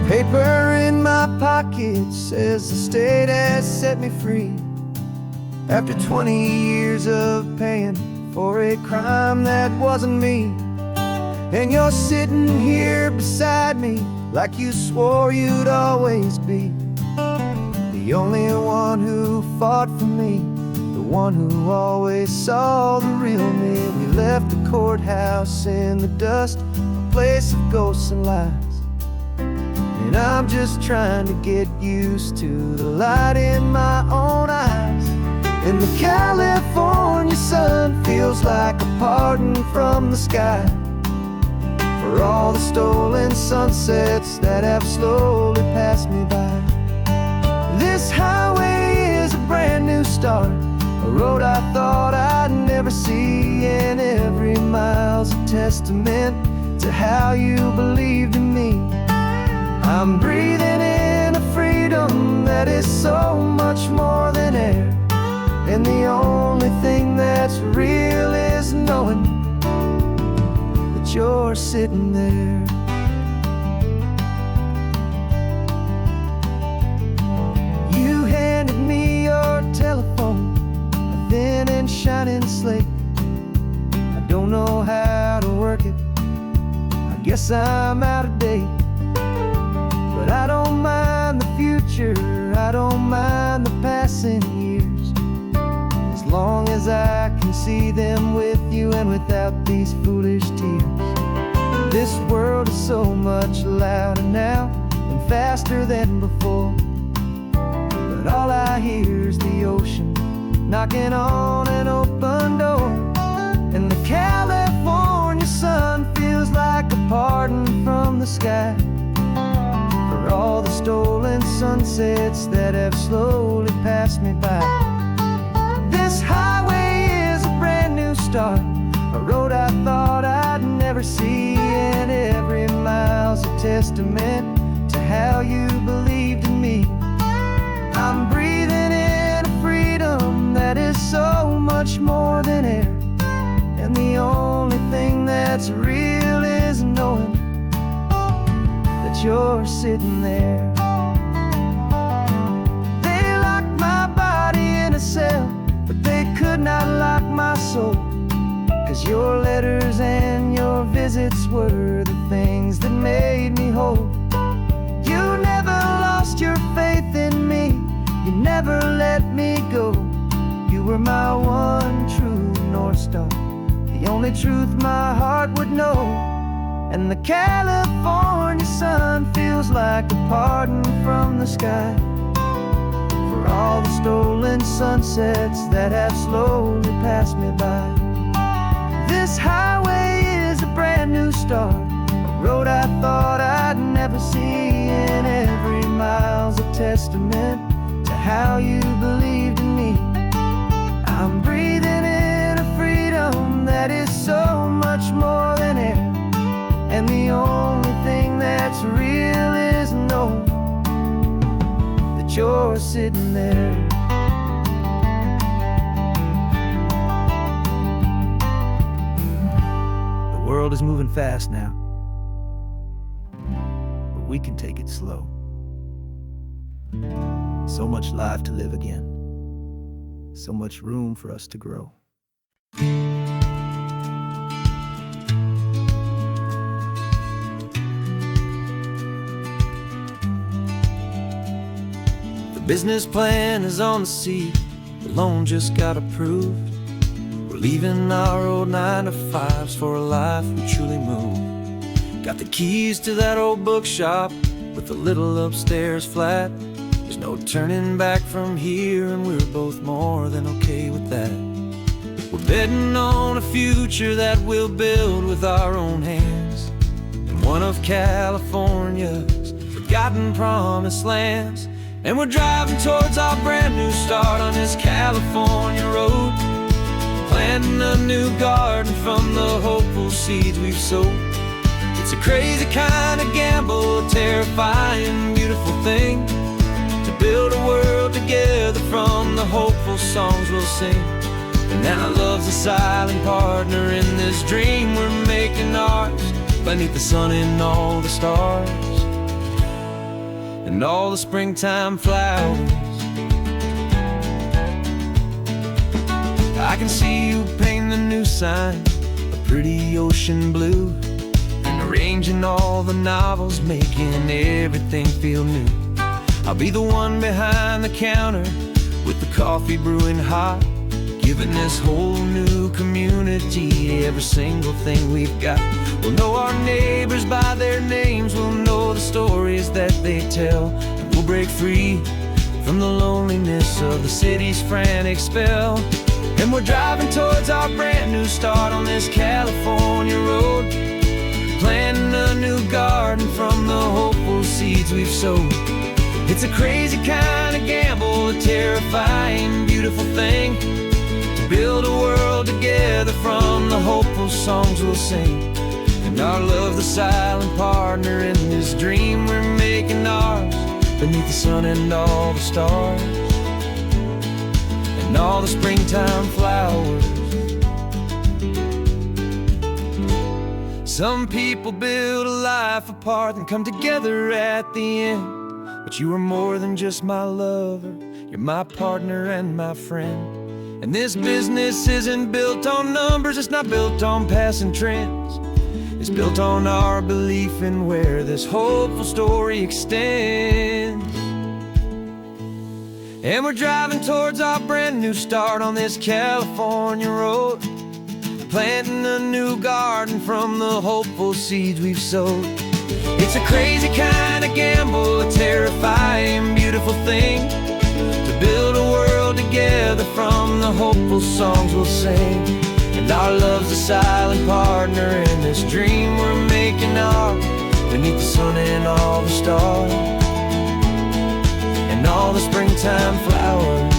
Paper in my pocket says the state has set me free after 20 years of paying for a crime that wasn't me. And you're sitting here beside me like you swore you'd always be the only one who fought for me, the one who always saw the real me. We left the courthouse in the dust, a place of ghosts and lies. And I'm just trying to get used to the light in my own eyes. And the California sun feels like a pardon from the sky for all the stolen sunsets that have slowly passed me by. This highway is a brand new start, a road I thought I'd never see, and every mile's a testament to how you believed in me. I'm breathing in a freedom that is so much more than air, and the only thing that's real is knowing that you're sitting there. You handed me your telephone, a thin and shining slate. I don't know how to work it, I guess I'm out of date. But I don't mind the future, I don't mind the passing years, as long as I can see them with you and without these foolish tears. This world is so much louder now and faster than before, but all I hear is the ocean knocking on an open door. And the California sun feels like a pardon from the sky for all the stolen sunsets that have slowly passed me by. This highway is a brand new start, a road I thought I'd never see, and every mile's a testament to how you believed in me. I'm breathing in a freedom that is so much more than air, and the only thing that's real is knowing that you're sitting there. They locked my body in a cell, but they could not lock my soul, 'cause your letters and your visits were the things that made me whole. You never lost your faith in me, you never let me go. You were my one true North Star, the only truth my heart would know. And the California sun feels like a pardon from the sky for all the stolen sunsets that have slowly passed me by. This highway is a brand new start, a road I thought I'd never see, and every mile's a testament to how you believed in me. I'm breathing in a freedom that is so much more than air, and the only thing that's real is knowing that you're sitting there. The world is moving fast now, but we can take it slow. So much life to live again, so much room for us to grow. The business plan is on the seat, the loan just got approved. We're leaving our old 9-to-5s for a life we truly move. Got the keys to that old bookshop with the little upstairs flat. There's no turning back from here, and we're both more than okay with that. We're betting on a future that we'll build with our own hands in one of California's forgotten promised lands. And we're driving towards our brand new start on this California road, planting a new garden from the hopeful seeds we've sowed. It's a crazy kind of gamble, a terrifying, beautiful thing, to build a world together from the hopeful songs we'll sing. And now love's a silent partner in this dream we're making ours, beneath the sun and all the stars. and all the springtime flowers. I can see you painting the new sign a pretty ocean blue, and arranging all the novels, making everything feel new. I'll be the one behind the counter with the coffee brewing hot, giving this whole new community every single thing we've got. We'll know our neighbors by their names, we'll know the stories that they tell, and we'll break free from the loneliness of the city's frantic spell. And we're driving towards our brand new start on this California road, planting a new garden from the hopeful seeds we've sowed. It's a crazy kind of gamble, a terrifying, beautiful thing, to build a world together from the hopeful songs we'll sing. And our love, the silent partner in this dream we're making ours, beneath the sun and all the stars, and all the springtime flowers. Some people build a life apart and come together at the end, but you are more than just my lover, you're my partner and my friend. And this business isn't built on numbers, it's not built on passing trends. It's built on our belief in where this hopeful story extends. And we're driving towards our brand new start on this California road, planting a new garden from the hopeful seeds we've sowed. It's a crazy kind of gamble, a terrifying, beautiful thing, to build a world together from the hopeful songs we'll sing. And our love's a silent partner in this dream we're making ours, beneath the sun and all the stars, and all the springtime flowers.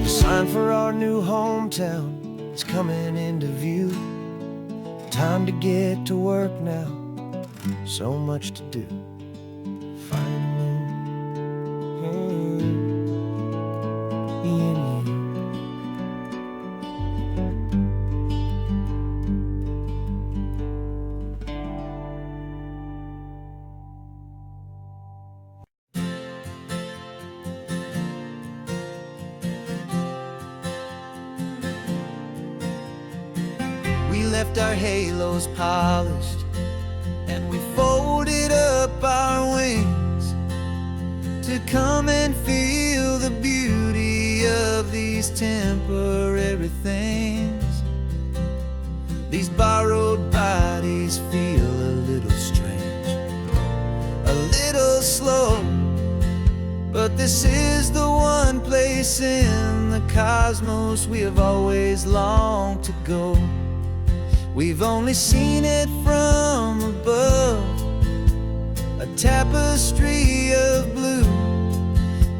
The sign for our new hometown is coming into view. Time to get to work now, so much to do. Find me in you. We left our halos polished, and we folded up our wings to come and feel the beauty of these temporary things. These borrowed bodies feel a little strange, a little slow, but this is the one place in the cosmos we have always longed to go. We've only seen it from above, a tapestry of blue,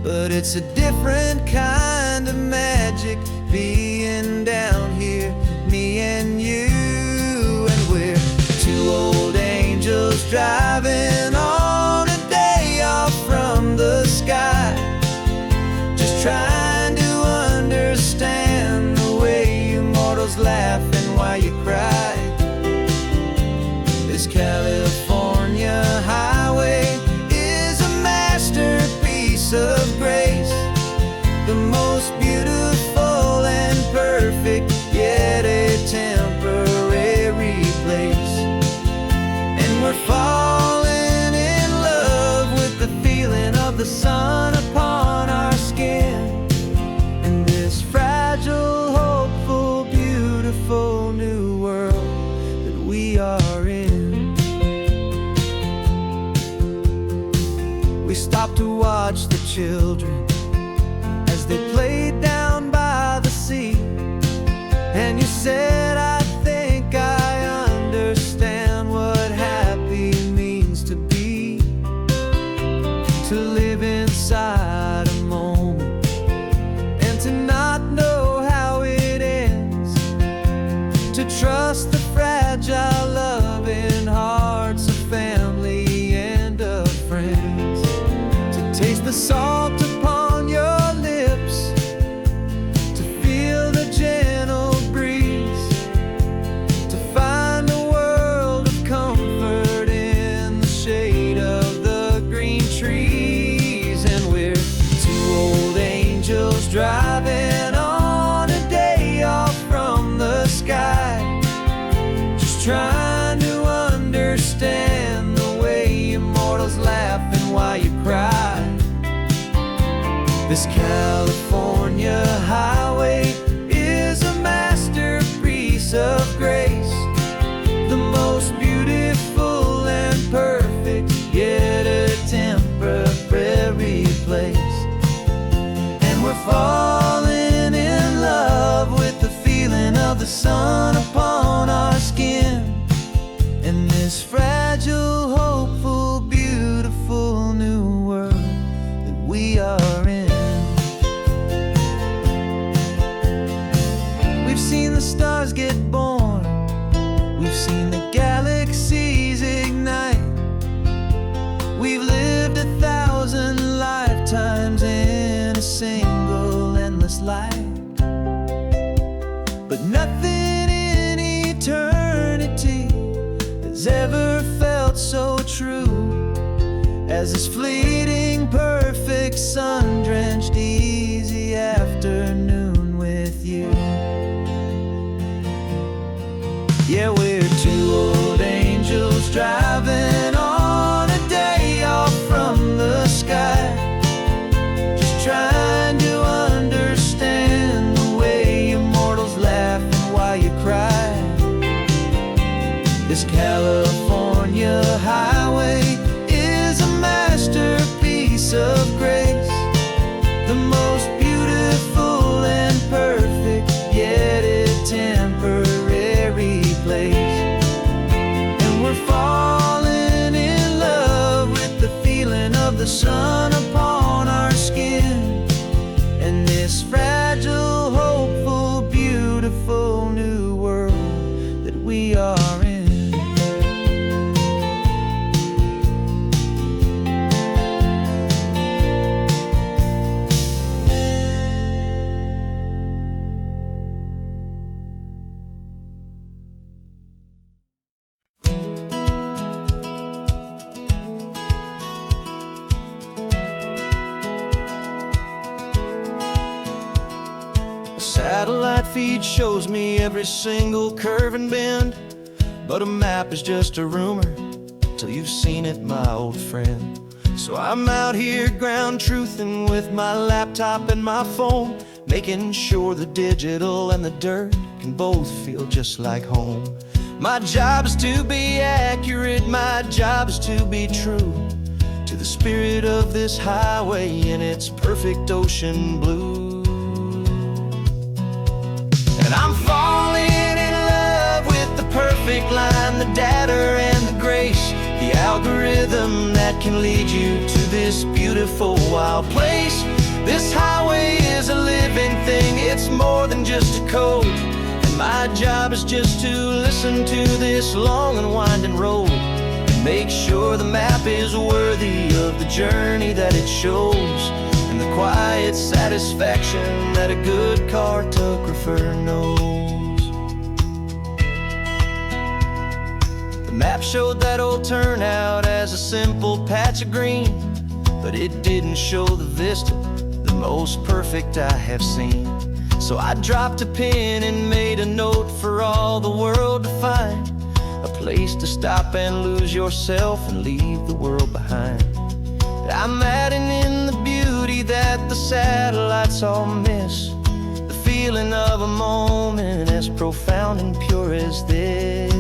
but it's a different kind of magic being down here, me and you. And we're two old angels driving on a day off from the sky, just trying to understand the way you mortals laugh and why you cry. This California highway is a masterpiece of grace, the most beautiful and perfect, yet a temporary place. And we're falling in love with the feeling of the sun upon our skin, in this fragile, hopeful, beautiful new world that we are in. We stopped to watch the children as they played down by the sea, and you said, I think I understand what happy means to be, to live inside a moment and to not know how it ends, to trust the fragile loving hearts of family and of friends, to taste the salt upon your lips, to feel the gentle breeze, to find a world of comfort in laughing while you cry. This California highway is a masterpiece of grace, the most beautiful and perfect, yet a temporary place. And we're falling in love with the feeling of the sun upon our skin, in this fragile, hopeful, beautiful new world that we are in. We've seen the stars get born, we've seen the galaxies ignite, we've lived 1,000 lifetimes in a single endless life. But nothing in eternity has ever felt so true as this fleeting, perfect, sun-drenched, easy afternoon with you. Yeah, we're two old angels driving on a day off from the sky, just trying to understand the way immortals laugh and why you cry. This California highway is a masterpiece of grace, the most beautiful and perfect, yet a temporary place. And we're falling in love with the feeling of the sun upon our skin, and this fragile, hopeful, beautiful new world that we are in. Satellite feed shows me every single curve and bend, but a map is just a rumor till you've seen it, my old friend. So I'm out here ground truthing with my laptop and my phone, making sure the digital and the dirt can both feel just like home. My job is to be accurate, my job is to be true to the spirit of this highway in its perfect ocean blue. And I'm falling in love with the perfect line, the data and the grace, the algorithm that can lead you to this beautiful wild place. This highway is a living thing, it's more than just a code. And my job is just to listen to this long and winding road and make sure the map is worthy of the journey that it shows, and the quiet satisfaction that a good cartographer knows. The map showed that old turnout as a simple patch of green, but it didn't show the vista, the most perfect I have seen. So I dropped a pin and made a note for all the world to find, a place to stop and lose yourself and leave the world behind. I'm adding in the beauty that the satellites all miss, the feeling of a moment as profound and pure as this.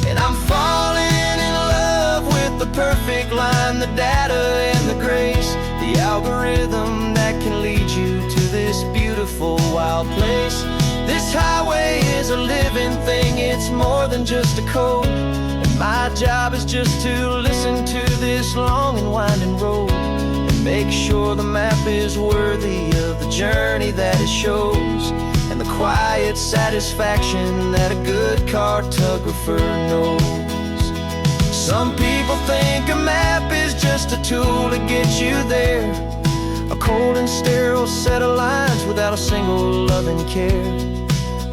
And I'm falling in love with the perfect line, the data and the grace, the algorithm that can lead you to this beautiful wild place. This highway is a living thing, it's more than just a code. My job is just to listen to this long and winding road and make sure the map is worthy of the journey that it shows, and the quiet satisfaction that a good cartographer knows. Some people think a map is just a tool to get you there, a cold and sterile set of lines without a single loving care.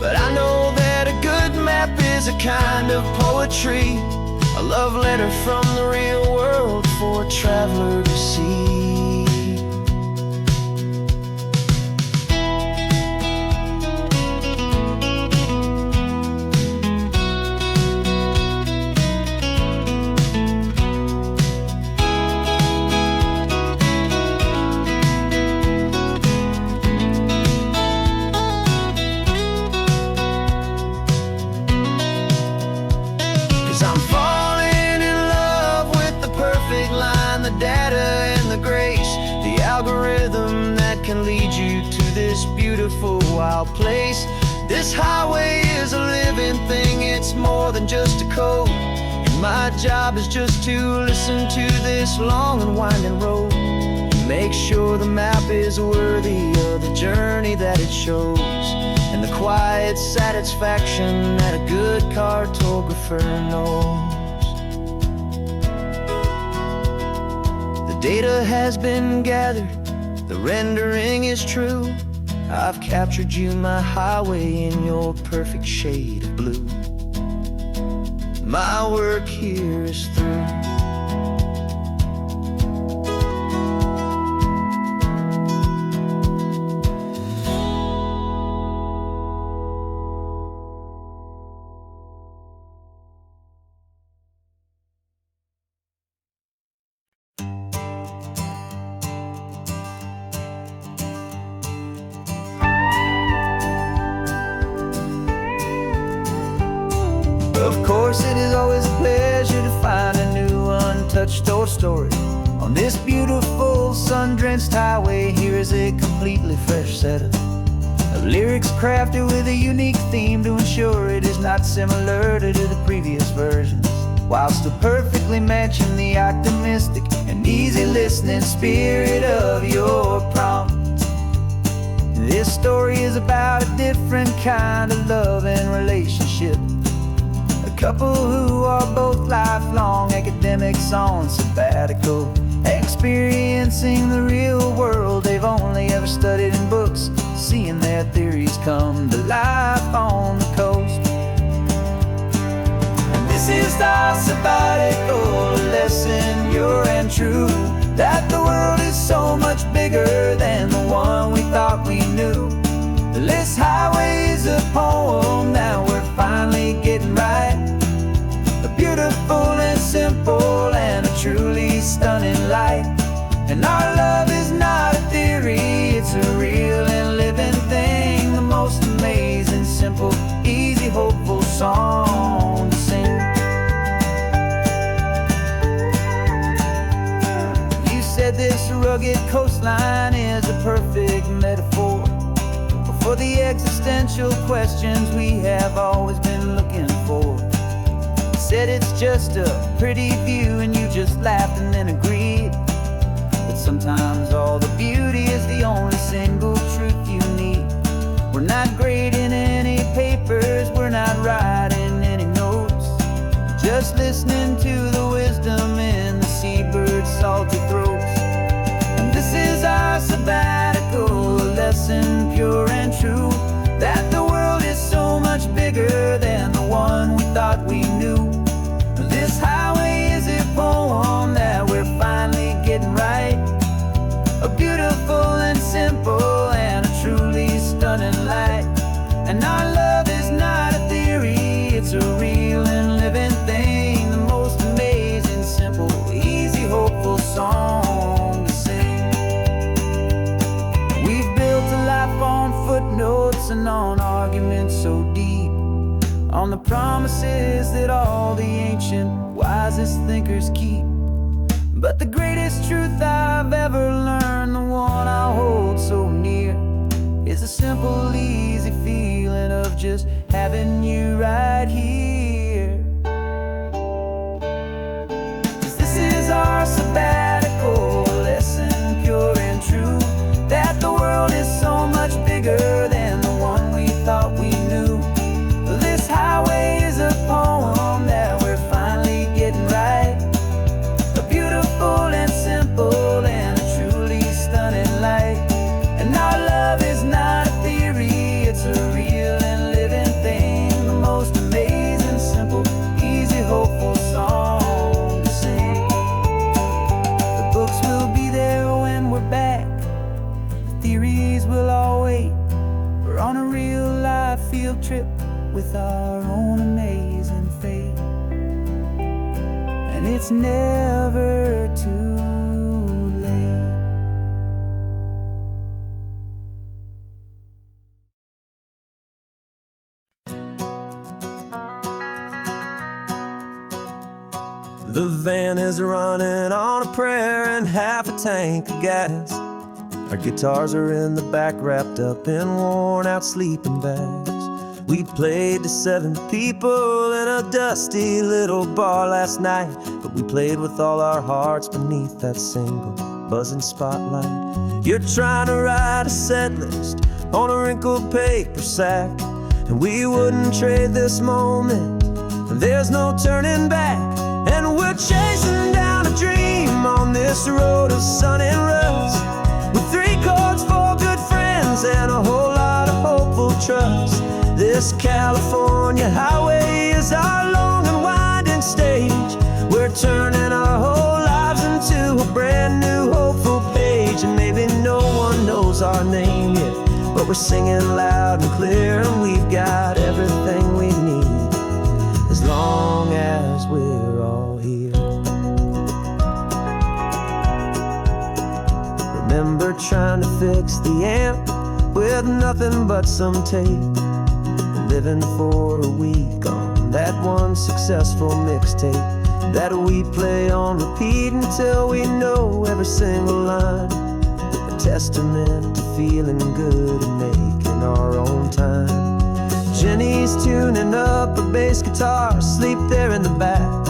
But I know that a good map is a kind of poetry, a love letter from the real world for a traveler to see. wild place. This highway is a living thing, it's more than just a code. And my job is just to listen to this long and winding road, and make sure the map is worthy of the journey that it shows, and the quiet satisfaction that a good cartographer knows. The data has been gathered, the rendering is true. I've captured you, my highway, in your perfect shade of blue. My work here is through. Of course, it is always a pleasure to find a new untouched old story. On this beautiful sun-drenched highway, here is a completely fresh set of lyrics crafted with a unique theme to ensure it is not similar to the previous versions, while still perfectly matching the optimistic and easy listening spirit of your prompt. This story is about a different kind of love and relationship. A couple who are both lifelong academics on sabbatical, experiencing the real world they've only ever studied in books, seeing their theories come to life on the coast. And this is our sabbatical lesson, pure and true, that the world is so much bigger than the one we thought we knew. This highway is a poem that we're finally getting right. A beautiful and simple and a truly stunning light. And our love is not a theory, it's a real and living thing. The most amazing, simple, easy, hopeful song to sing. You said this rugged coastline is a perfect metaphor for the existential questions we have always been looking for. Said it's just a pretty view and you just laughed and then agreed. But sometimes all the beauty is the only single truth you need. We're not grading any papers, we're not writing any notes, just listening to the wisdom in the seabird's salty throats. And this is our sabbatical lesson, pure and true, that the world is so much bigger than the one we thought we knew. This highway is a poem that we're finally getting right. A beautiful and simple and a truly stunning light. And our love is not a theory, it's a real and living thing. The most amazing, simple, easy, hopeful song to sing. We've built a life on footnotes and on arguments so deep, on the promises that all the ancient, wisest thinkers keep. But the greatest truth I've ever learned, the one I hold so near, is a simple, easy feeling of just having you right here. 'Cause this is our sabbatical lesson, pure and true, that the world is so much bigger than the one we thought we knew. This highway is a poem that we're finally getting right. A beautiful and simple and a truly stunning light. And our love is not a theory, it's a real and living thing. The most amazing, simple, easy, hopeful song to sing. The books will be there when we're back, the theories will all wait. We're on a real life field trip with our own amazing fate. And it's never too late. The van is running on a prayer and half a tank of gas. Our guitars are in the back, wrapped up in worn-out sleeping bags. We played to 7 people in a dusty little bar last night, but we played with all our hearts beneath that single buzzing spotlight. You're trying to write a set list on a wrinkled paper sack, and we wouldn't trade this moment. There's no turning back, and we're chasing down a dream on this road of sun and rust, with 3 chords, 4 good friends, and a whole lot of hopeful trust. This California highway is our long and winding stage. We're turning our whole lives into a brand new hopeful page. And maybe no one knows our name yet, but we're singing loud and clear, and we've got everything we need, as long as we're all here. Remember trying to fix the amp with nothing but some tape, living for a week on that one successful mixtape that we play on repeat until we know every single line. A testament to feeling good and making our own time. Jenny's tuning up her bass guitar, asleep there in the back.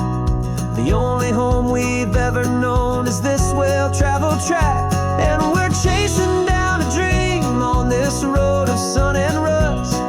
The only home we've ever known is this well-traveled track, and we're chasing down a dream on this road of sun and rust,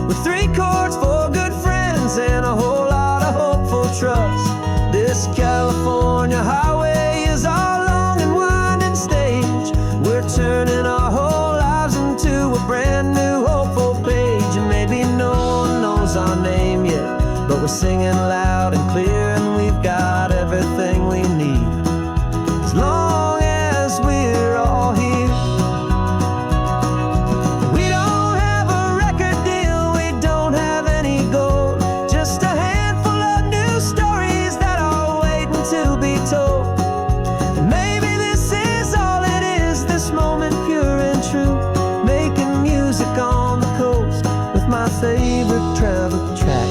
with 3 chords, 4 good friends, and a whole lot of hopeful trust. This California highway is our long and winding stage. We're turning our whole lives into a brand new hopeful page. And maybe no one knows our name yet, but we're singing loud and clear, and we've got everything we need, as long as we're all here. My favorite travel track.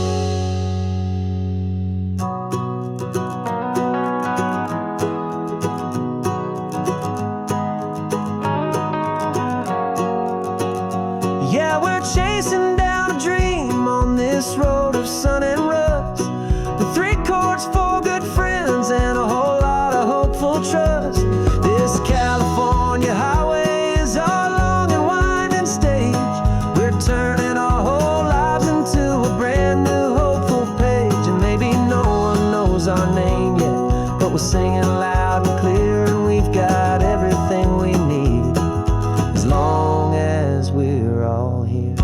Yeah, we're chasing down a dream on this road of sun and rust, with 3 chords, 4 good friends, and a whole lot of hopeful trust. This California highway is our long and winding stage. We're turning our whole lives into a brand new hopeful page. And maybe no one knows our name yet, but we're singing loud and clear, and we've got everything we need, as long as we're all here.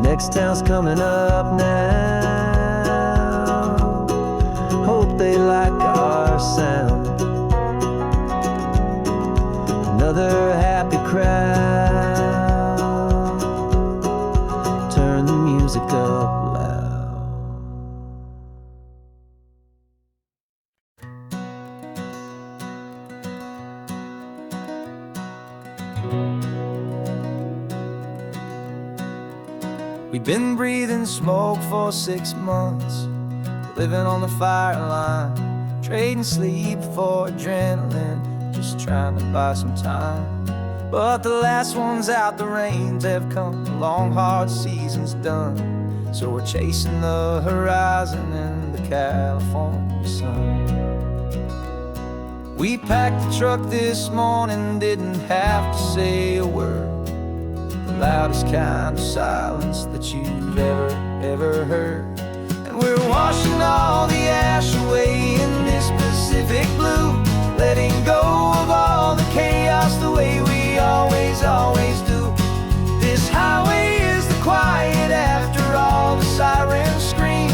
Next town's coming up now. Hope they like our sound. Another happy crowd. Turn the music up loud. We've been breathing smoke for 6 months, living on the fire line, trading sleep for adrenaline, just trying to buy some time. But the last one's out, the rains have come, the long hard season's done. So we're chasing the horizon in the California sun. We packed the truck this morning, didn't have to say a word. The loudest kind of silence that you've ever heard. And we're washing all the ash away in this Pacific blue, letting go of all the chaos the way we always do. This highway is the quiet after all the sirens scream,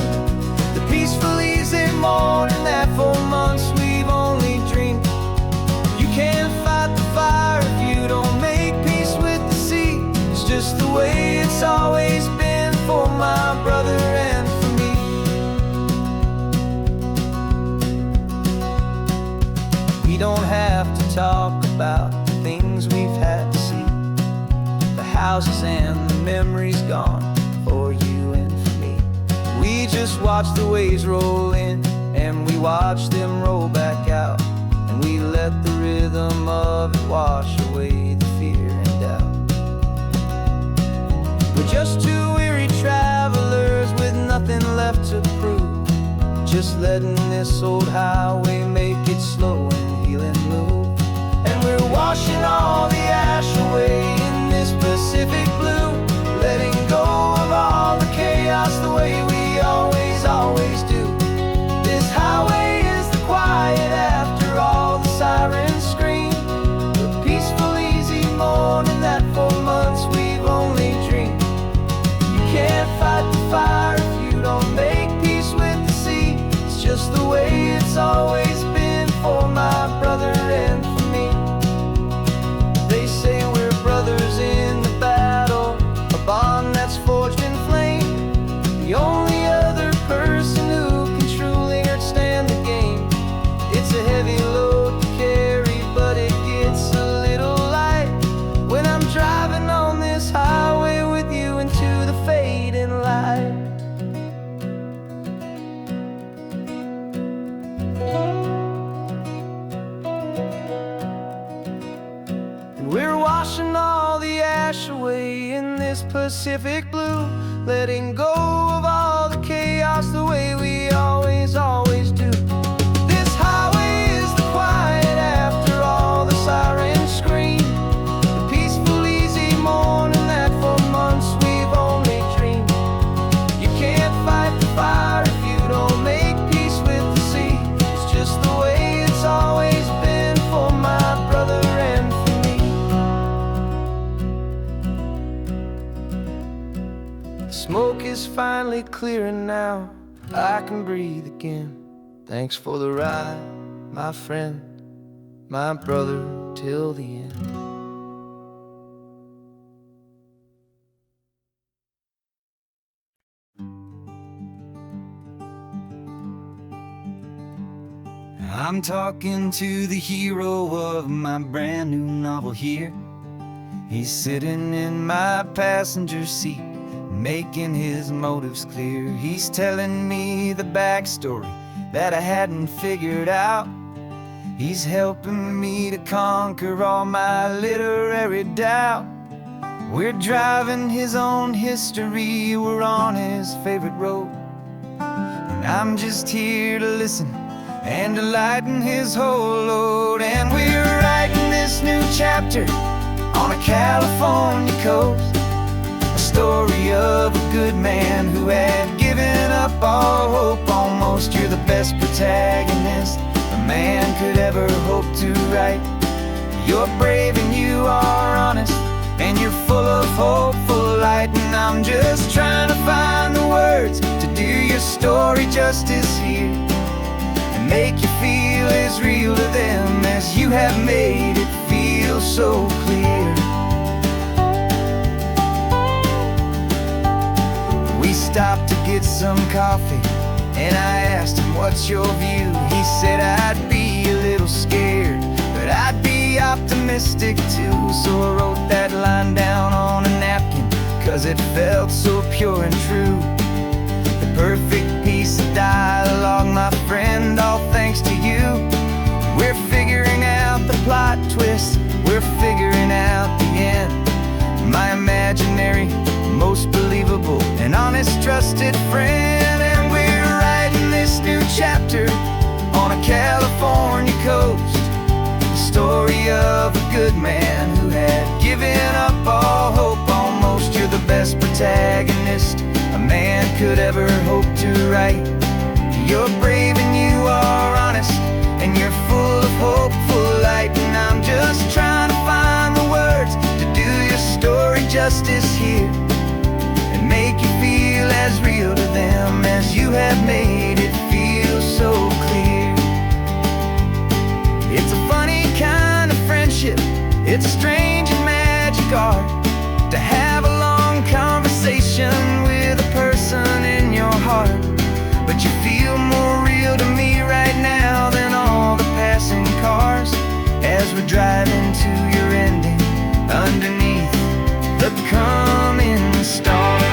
the peaceful easy morning that for months we've only dreamed. You can't fight the fire if you don't make peace with the sea. It's just the way it's always been for my brother and for me. We don't have to talk about the things we've had to see, the houses and the memories gone for you and for me. We just watch the waves roll in, and we watch them roll back out, and we let the just letting this old highway make it slow and heal and move. And we're washing all the ash away in this Pacific blue, letting go of all the chaos the way we always, always do. This highway is the quiet after all the sirens scream, the peaceful, easy morning that for months we've only dreamed. You can't fight the fire if you don't make peace with the sea. It's just the way it's always been for my brother and for me. They say we're brothers in the battle, a bond that's forged in flame. The only other person who can truly understand the game. It's a heavy load to carry, but it gets a little light when I'm driving on this highway with you into the fading light. And we're washing all the ash away in this Pacific blue, letting go of all the chaos the way we always, always do. This highway is the quiet after all the sirens scream, the peaceful, easy morning that for months we've only dreamed. You can't fight the fire if you don't make peace with the sea. It's just the way it's always been for my brother and for me. The smoke is finally clearing now, I can breathe again. Thanks for the ride, my friend, my brother, till the end. I'm talking to the hero of my brand new novel here. He's sitting in my passenger seat, making his motives clear. He's telling me the backstory that I hadn't figured out. He's helping me to conquer all my literary doubt. We're driving his own history, we're on his favorite road, and I'm just here to listen and to lighten his whole load. And we're writing this new chapter on a California coast, a story of a good man who had given up all hope almost. You're the best protagonist a man could ever hope to write. You're brave and you are honest, and you're full of hopeful light. And I'm just trying to find the words to do your story justice here, and make you feel as real to them as you have made it feel so clear. We stopped to get some coffee, and I asked him, what's your view? He said, I'd be a little scared, but I'd be optimistic too. So I wrote that line down on a napkin, 'cause it felt so pure and true. The perfect piece of dialogue, my friend, all thanks to you. We're figuring out the plot twist, we're figuring out the end. My imaginary, most believable and honest trusted friend. And we're writing this new chapter on a California coast, the story of a good man who had given up all hope almost. You're the best protagonist a man could ever hope to write. You're brave and you are honest, and you're full of hopeful light. And I'm just trying to find the words to do your story justice here, and make you feel as real to them as you have made it feel so clear. It's a funny kind of friendship, it's strange and magic art to have a long conversation with a person in your heart. But you feel more real to me right now than all the passing cars, as we're driving to your ending underneath the coming stars.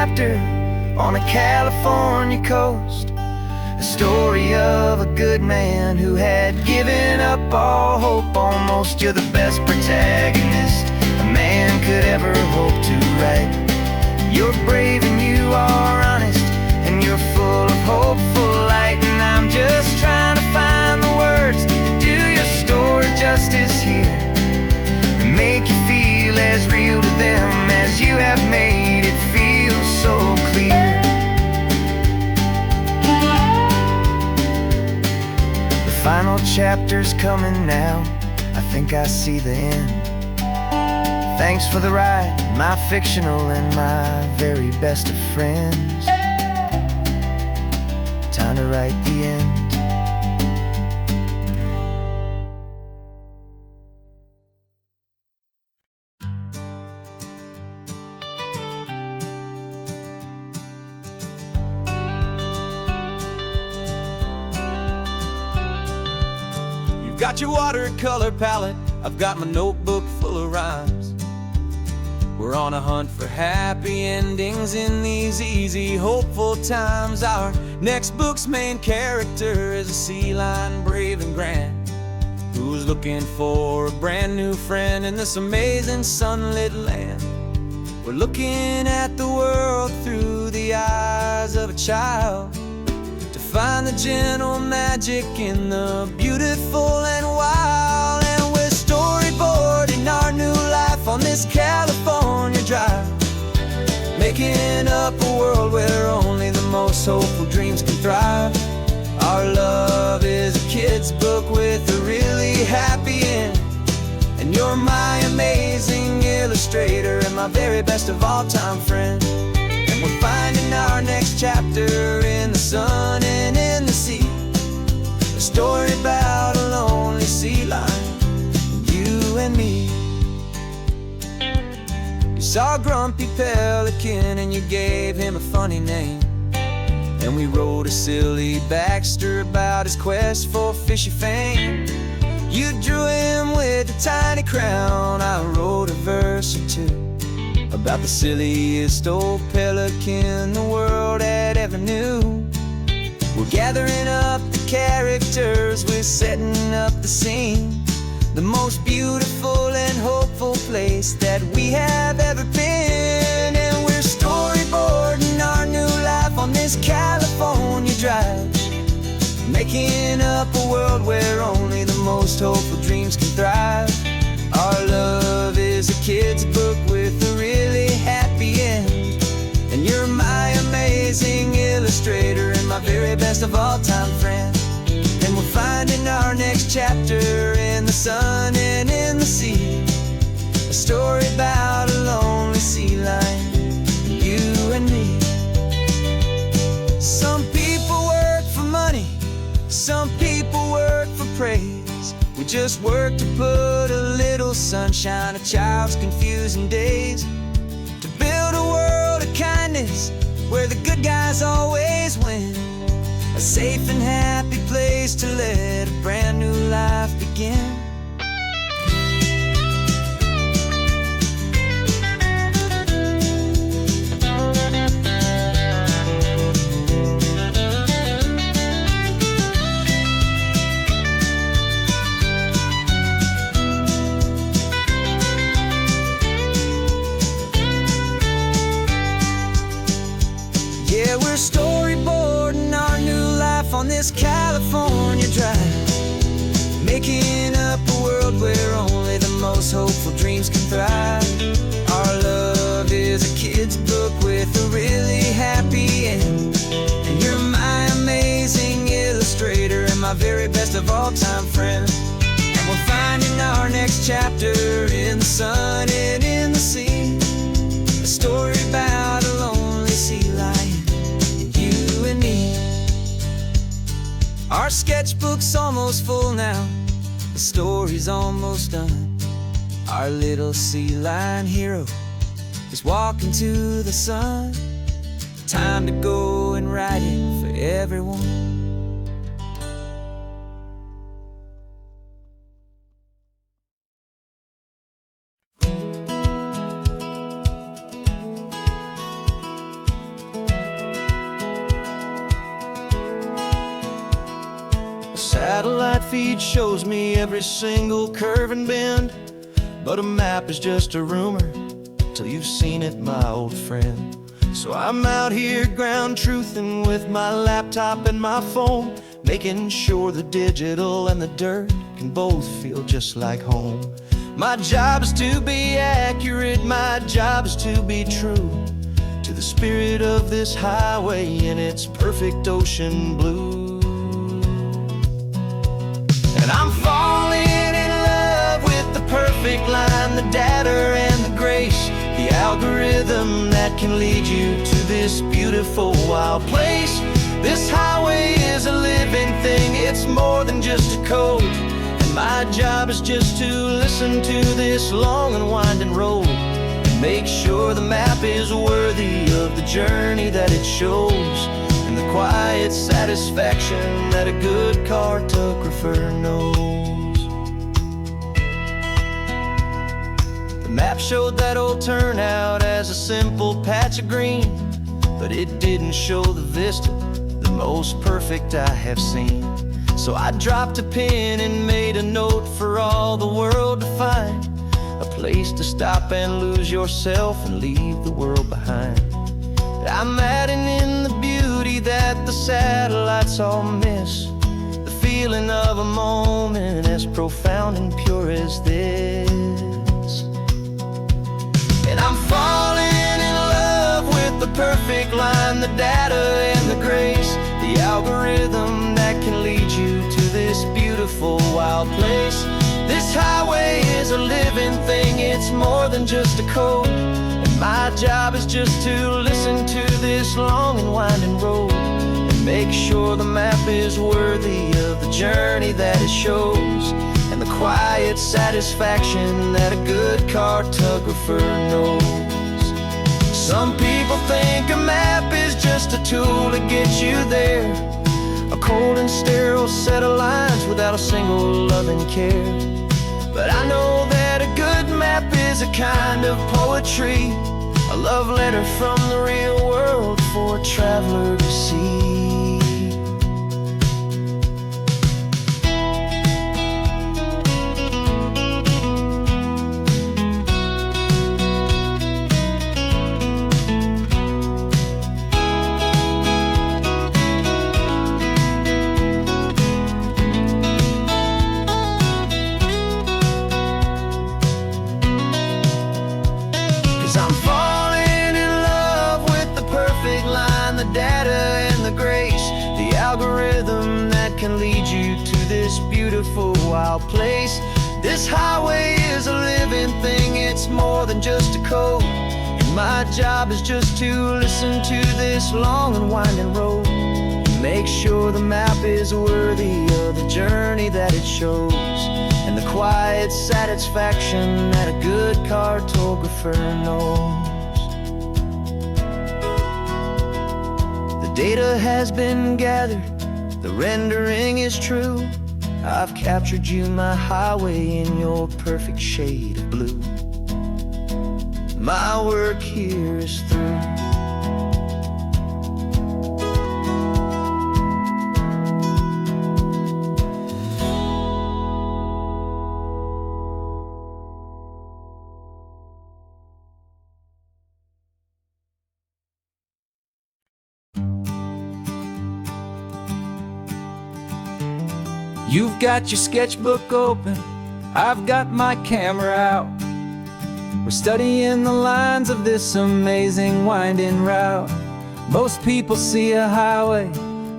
chapter on a California coast. A story of a good man who had given up all hope almost. You're the best protagonist a man could ever hope to write. You're brave and you are honest, and you're full of hopeful light. And I'm just trying to find the words to do your story justice here, and make you feel as real to them as you have made it feel so clear. The final chapter's coming now, I think I see the end. Thanks for the ride, my fictional and my very best of friends. Time to write the end. You've got your watercolor palette, I've got my notebook full of rhymes. We're on a hunt for happy endings in these easy, hopeful times. Our next book's main character is a sea lion, brave and grand, who's looking for a brand new friend in this amazing sunlit land. We're looking at the world through the eyes of a child, to find the gentle magic in the beautiful and wild. And we're storyboarding our new life on this California drive, making up a world where only the most hopeful dreams can thrive. Our love is a kid's book with a really happy end, and you're my amazing illustrator and my very best of all time friend. And we're finding our next chapter in the sun and in the sea, a story about a lonely sea lion, you and me. You saw a grumpy pelican and you gave him a funny name, and we wrote a silly Baxter about his quest for fishy fame. You drew him with a tiny crown, I wrote a verse or two about the silliest old pelican the world had ever knew. We're gathering up the characters, we're setting up the scene, the most beautiful and hopeful place that we have ever been. And we're storyboarding our new life on this California drive, making up a world where only the most hopeful dreams can thrive. Our love is a kid's book with a really happy end, and you're my amazing illustrator and my very best of all time friend. And we're finding our next chapter in the sun and in the sea, a story about a lonely sea lion, you and me. Some people work for money, some people work for praise. We just work to put a little sunshine in a child's confusing days, to build a world of kindness where the good guys always win, a safe and happy place to let a brand new life begin. Yeah, we're storyboarding our new life on this California drive, making up a world where only the most hopeful dreams can thrive. Our love is a kid's book with a really happy end, and you're my amazing illustrator and my very best of all time friend. And we're finding our next chapter in the sun and in the sea, a story about a lonely sea lion, you and me. Our sketchbook's almost full now, the story's almost done. Our little sea lion hero is walking to the sun. Time to go and write it for everyone. feed shows me every single curve and bend, but a map is just a rumor till you've seen it, my old friend. So I'm out here ground truthing with my laptop and my phone, making sure the digital and the dirt can both feel just like home. My job is to be accurate, my job is to be true to the spirit of this highway in its perfect ocean blue. And I'm falling in love with the perfect line, the data and the grace, the algorithm that can lead you to this beautiful wild place. This highway is a living thing, it's more than just a code. And my job is just to listen to this long and winding road and make sure the map is worthy of the journey that it shows, and the quiet satisfaction that a good cartographer knows. The map showed that old turnout as a simple patch of green, but it didn't show the vista, the most perfect I have seen. So I dropped a pin and made a note for all the world to find, a place to stop and lose yourself and leave the world behind. I'm adding in the beauty that the satellites all miss, the feeling of a moment as profound and pure as this. And I'm falling in love with the perfect line, the data and the grace, the algorithm that can lead you to this beautiful wild place. This highway is a living thing, it's more than just a code. And my job is just to listen to this long and winding road and make sure the map is worthy of the journey that it shows, and the quiet satisfaction that a good cartographer knows. Some people think a map is just a tool to get you there, a cold and sterile set of lines without a single loving care. But I know that a good map is a kind of poetry, a love letter from the real world for a traveler to see. Algorithm that can lead you to this beautiful wild place. This highway is a living thing, it's more than just a code. And my job is just to listen to this long and winding road and make sure the map is worthy of the journey that it shows, and the quiet satisfaction that a good cartographer knows. The data has been gathered, the rendering is true. I've captured you, my highway, in your perfect shade of blue. My work here is through. You've got your sketchbook open, I've got my camera out. We're studying the lines of this amazing winding route. Most people see a highway,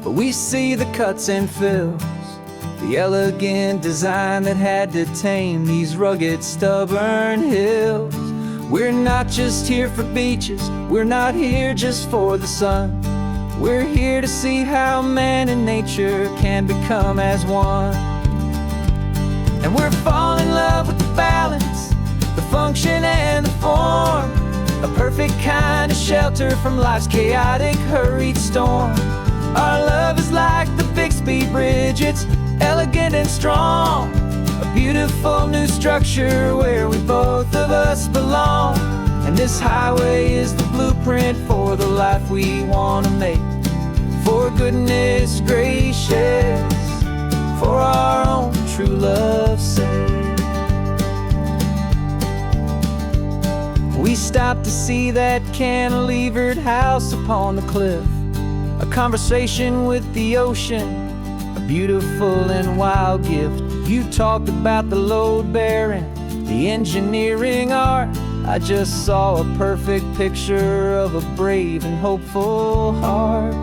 but we see the cuts and fills, the elegant design that had to tame these rugged, stubborn hills. We're not just here for beaches, we're not here just for the sun. We're here to see how man and nature can become as one. And we're falling in love with the balance, the function and the form, a perfect kind of shelter from life's chaotic, hurried storm. Our love is like the Bixby Bridge, it's elegant and strong, a beautiful new structure where we both of us belong. And this highway is the blueprint for the life we want to make. For goodness gracious, for our own true love's sake. We stopped to see that cantilevered house upon the cliff, a conversation with the ocean, a beautiful and wild gift. You talked about the load bearing, the engineering art. I just saw a perfect picture of a brave and hopeful heart.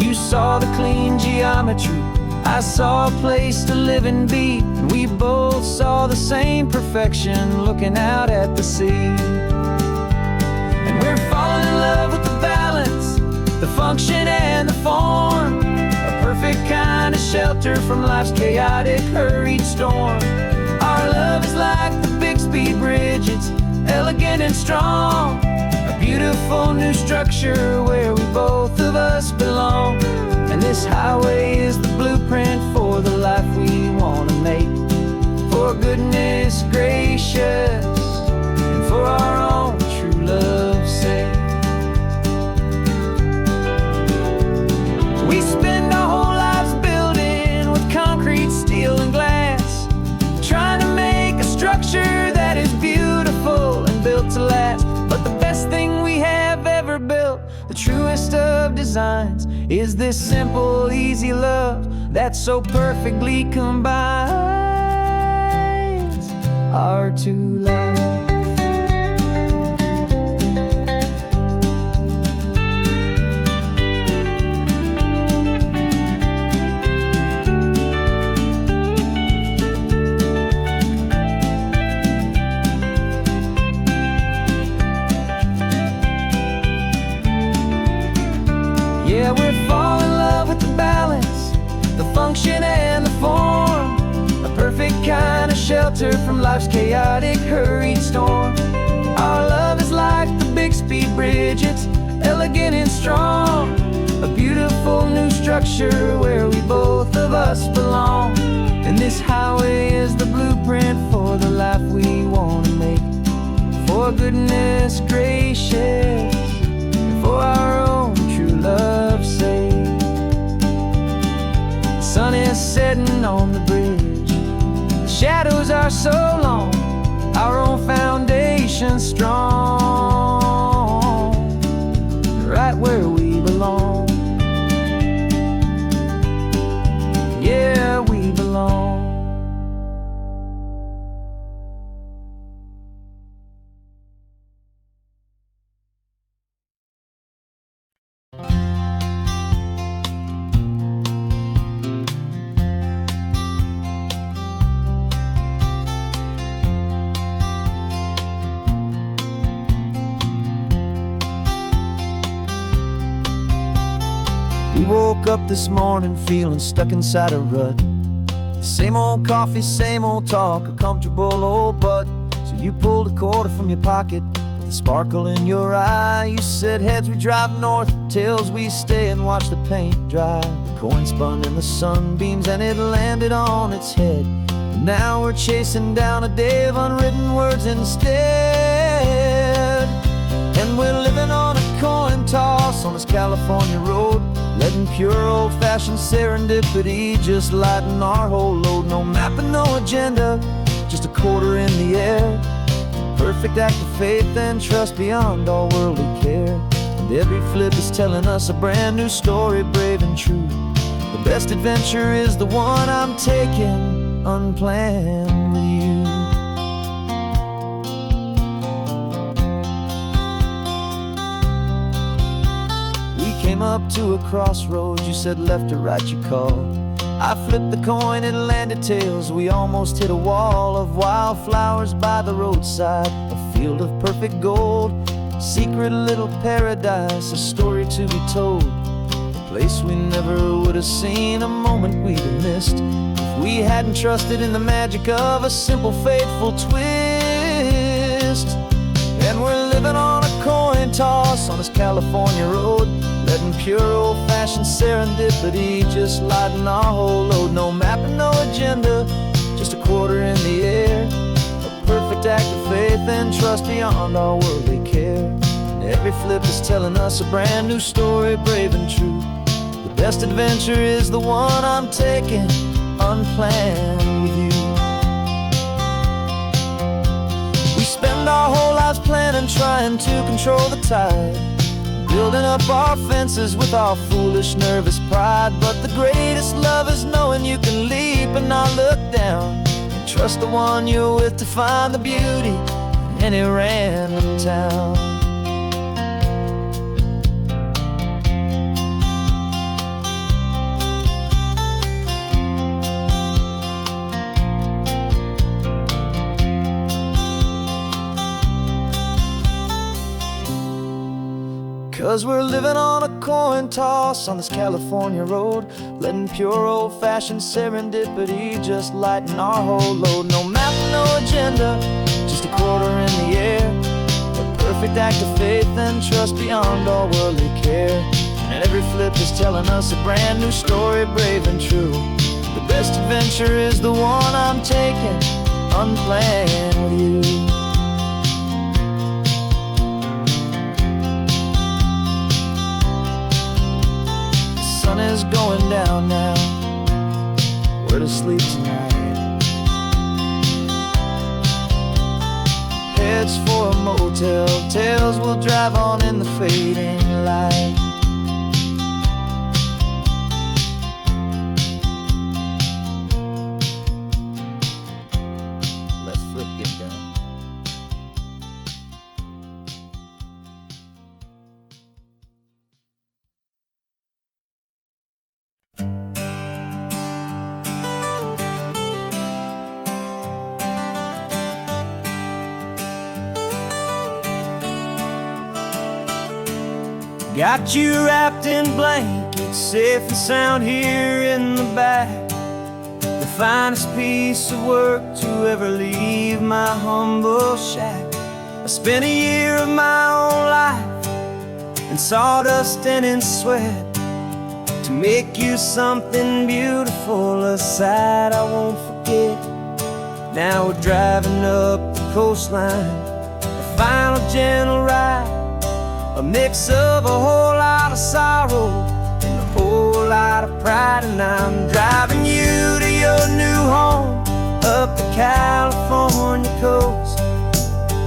You saw the clean geometry, I saw a place to live and be, and we both saw the same perfection looking out at the sea. And we're falling in love with the balance, the function and the form, a perfect kind of shelter from life's chaotic, hurried storm. Our love is like the Bixby Bridge, it's elegant and strong, a beautiful new structure where we both of us belong. And this highway is the blueprint for the life we want to make, for goodness gracious and for our own true love's sake. We spend our whole lives building with concrete, steel and glass, trying to make a structure that is beautiful and built to last. But the best thing we have ever built, the truest of designs, is this simple, easy love that so perfectly combines our two lives. Yeah, we're falling in love with the balance, the function and the form, a perfect kind of shelter from life's chaotic, hurried storm. Our love is like the Bixby Bridge, it's elegant and strong, a beautiful new structure where we both of us belong. And this highway is the blueprint for the life we want to make, for goodness gracious and for our own true love's sake. The sun is setting on the bridge, the shadows are so long, our own foundation strong, right where we belong. Yeah, we belong. We woke up this morning feeling stuck inside a rut. Same old coffee, same old talk, a comfortable old butt. So you pulled a quarter from your pocket with a sparkle in your eye. You said heads we drive north, tails we stay and watch the paint dry. The coin spun in the sunbeams and it landed on its head. And now we're chasing down a day of unwritten words instead. And we're living on a coin toss on this California road, letting pure old-fashioned serendipity just lighten our whole load. No map and no agenda, just a quarter in the air. Perfect act of faith and trust beyond all worldly care. And every flip is telling us a brand new story, brave and true. The best adventure is the one I'm taking unplanned with you. Came up to a crossroads, you said left or right you called. I flipped the coin, it landed tails. We almost hit a wall of wildflowers by the roadside, a field of perfect gold, secret little paradise, a story to be told, a place we never would have seen, a moment we'd have missed if we hadn't trusted in the magic of a simple faithful twist. And we're living on a coin toss on this California road, letting pure old-fashioned serendipity just lighten our whole load. No map and no agenda, just a quarter in the air. A perfect act of faith and trust beyond our worldly care. And every flip is telling us a brand new story, brave and true. The Best adventure is the one I'm taking unplanned with you. We spend our whole lives planning, trying to control the tide, building up our fences with our foolish, nervous pride. But the greatest love is knowing you can leap and not look down, and trust the one you're with to find the beauty in any random town. 'Cause we're living on a coin toss on this California road, letting pure old-fashioned serendipity just lighten our whole load. No map, no agenda, just a quarter in the air, a perfect act of faith and trust beyond all worldly care. And every flip is telling us a brand new story, brave and true. The best adventure is the one I'm taking unplanned with you. The sun is going down now, we're to sleep tonight. Heads for a motel, tails will drive on in the fading light. Let's flip get done. Got you wrapped in blankets, safe and sound here in the back. The finest piece of work to ever leave my humble shack. I spent a year of my own life in sawdust and in sweat to make you something beautiful, a sight I won't forget. Now we're driving up the coastline, the final gentle ride, a mix of a whole lot of sorrow and a whole lot of pride. And I'm driving you to your new home up the California coast,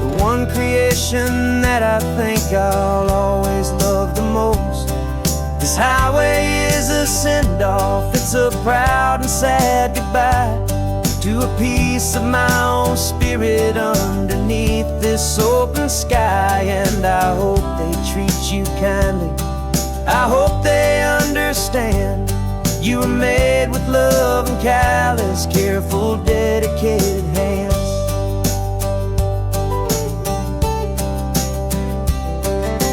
the one creation that I think I'll always love the most. This highway is a send-off, it's a proud and sad goodbye to a piece of my own spirit underneath this open sky. And I hope they treat you kindly, I hope they understand you were made with love and callous, careful, dedicated hands.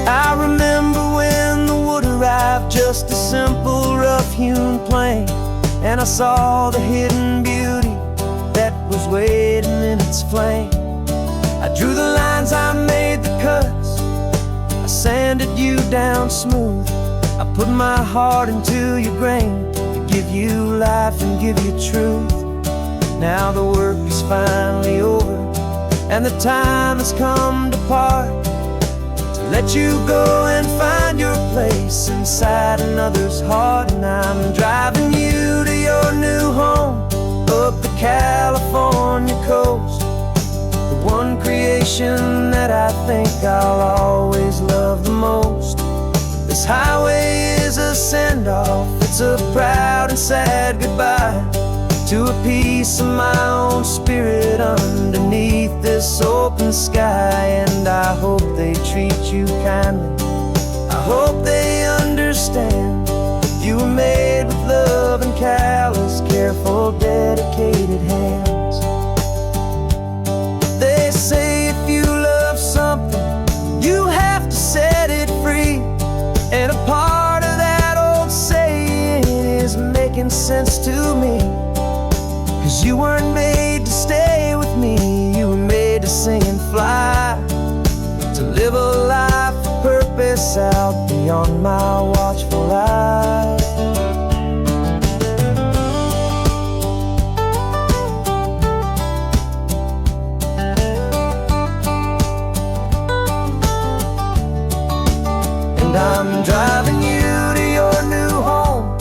I remember when the wood arrived, just a simple rough-hewn plank, and I saw the hidden beauty that was waiting in its flame. I drew the lines, I made the cuts, I sanded you down smooth. I put my heart into your grain to give you life and give you truth. Now the work is finally over, and the time has come to part, to let you go and find your place inside another's heart. And I'm driving you to your new home up the California coast, the one creation that I think I'll always love the most. This highway is a send-off, it's a proud and sad goodbye to a piece of my own spirit underneath this open sky. And I hope they treat you kindly, I hope they understand you were made with love and callous, careful, dedicated hands. They say if you love something, you have to set it free. And a part of that old saying is making sense to me. 'Cause you weren't made to stay with me, you were made to sing and fly, to live a life of purpose out beyond my watchful eye. And I'm driving you to your new home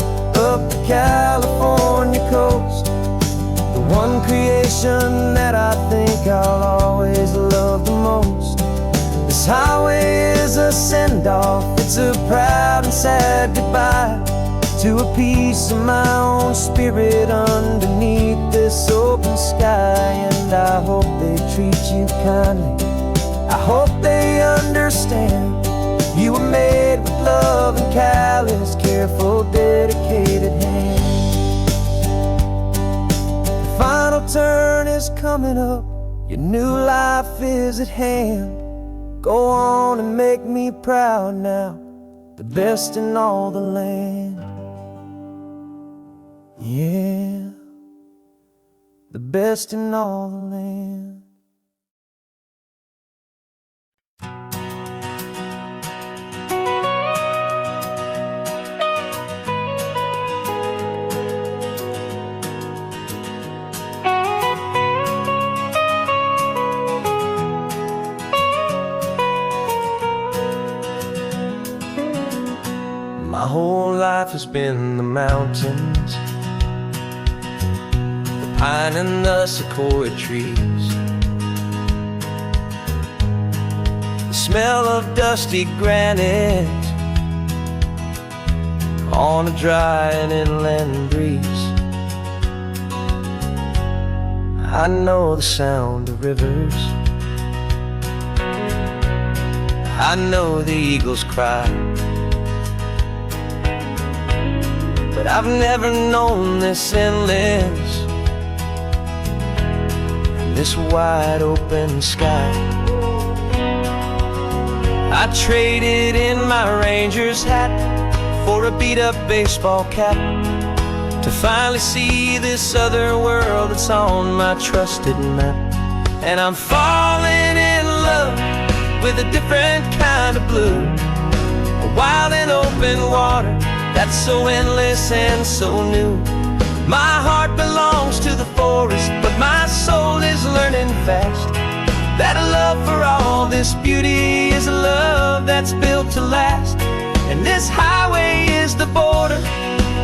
think I'll always love the most. This highway is a send-off, it's a proud and sad goodbye to a piece of my own spirit underneath this open sky. And I hope they treat you kindly, I hope they understand. You were made with love and callous, careful, dedicated hands. The final turn is coming up, your new life is at hand. Go on and make me proud now, the best in all the land. Yeah, the best in all the land. My whole life has been the mountains, the pine and the sequoia trees, the smell of dusty granite on a dry and inland breeze. I know the sound of rivers, I know the eagles cry, but I've never known this endless, this wide open sky. I traded in my ranger's hat for a beat-up baseball cap to finally see this other world that's on my trusted map. And I'm falling in love with a different kind of blue, a wild and open water that's so endless and so new. My heart belongs to the forest, but my soul is learning fast that a love for all this beauty is a love that's built to last. And this highway is the border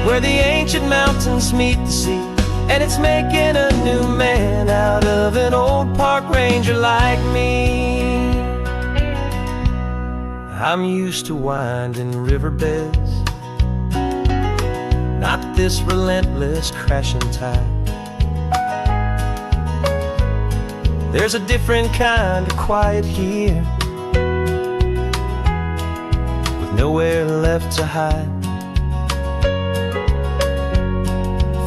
where the ancient mountains meet the sea, and it's making a new man out of an old park ranger like me. I'm used to winding riverbeds, not this relentless crashing tide. There's a different kind of quiet here, with nowhere left to hide.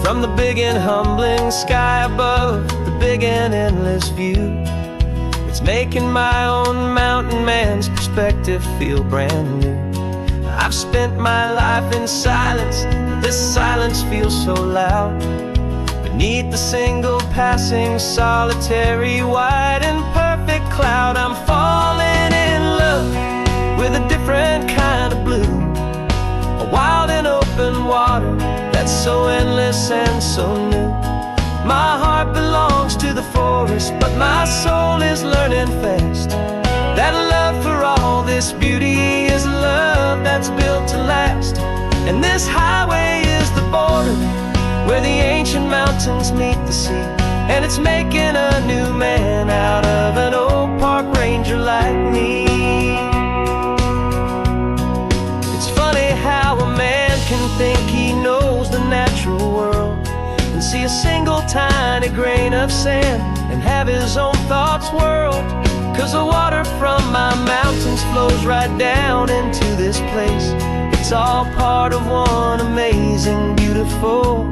From the big and humbling sky above, the big and endless view, it's making my own mountain man's perspective feel brand new. I've spent my life in silence, this silence feels so loud. Beneath the single passing solitary white and perfect cloud, I'm falling in love with a different kind of blue, a wild and open water that's so endless and so new. My heart belongs to the forest, but my soul is learning fast that love for all this beauty is a love that's built to last. And this highway is the border where the ancient mountains meet the sea, and it's making a new man out of an old park ranger like me. It's funny how a man can think he knows the natural world and see a single tiny grain of sand and have his own thoughts whirled. 'Cause the water from my mountains flows right down into this place. It's all part of one amazing, beautiful,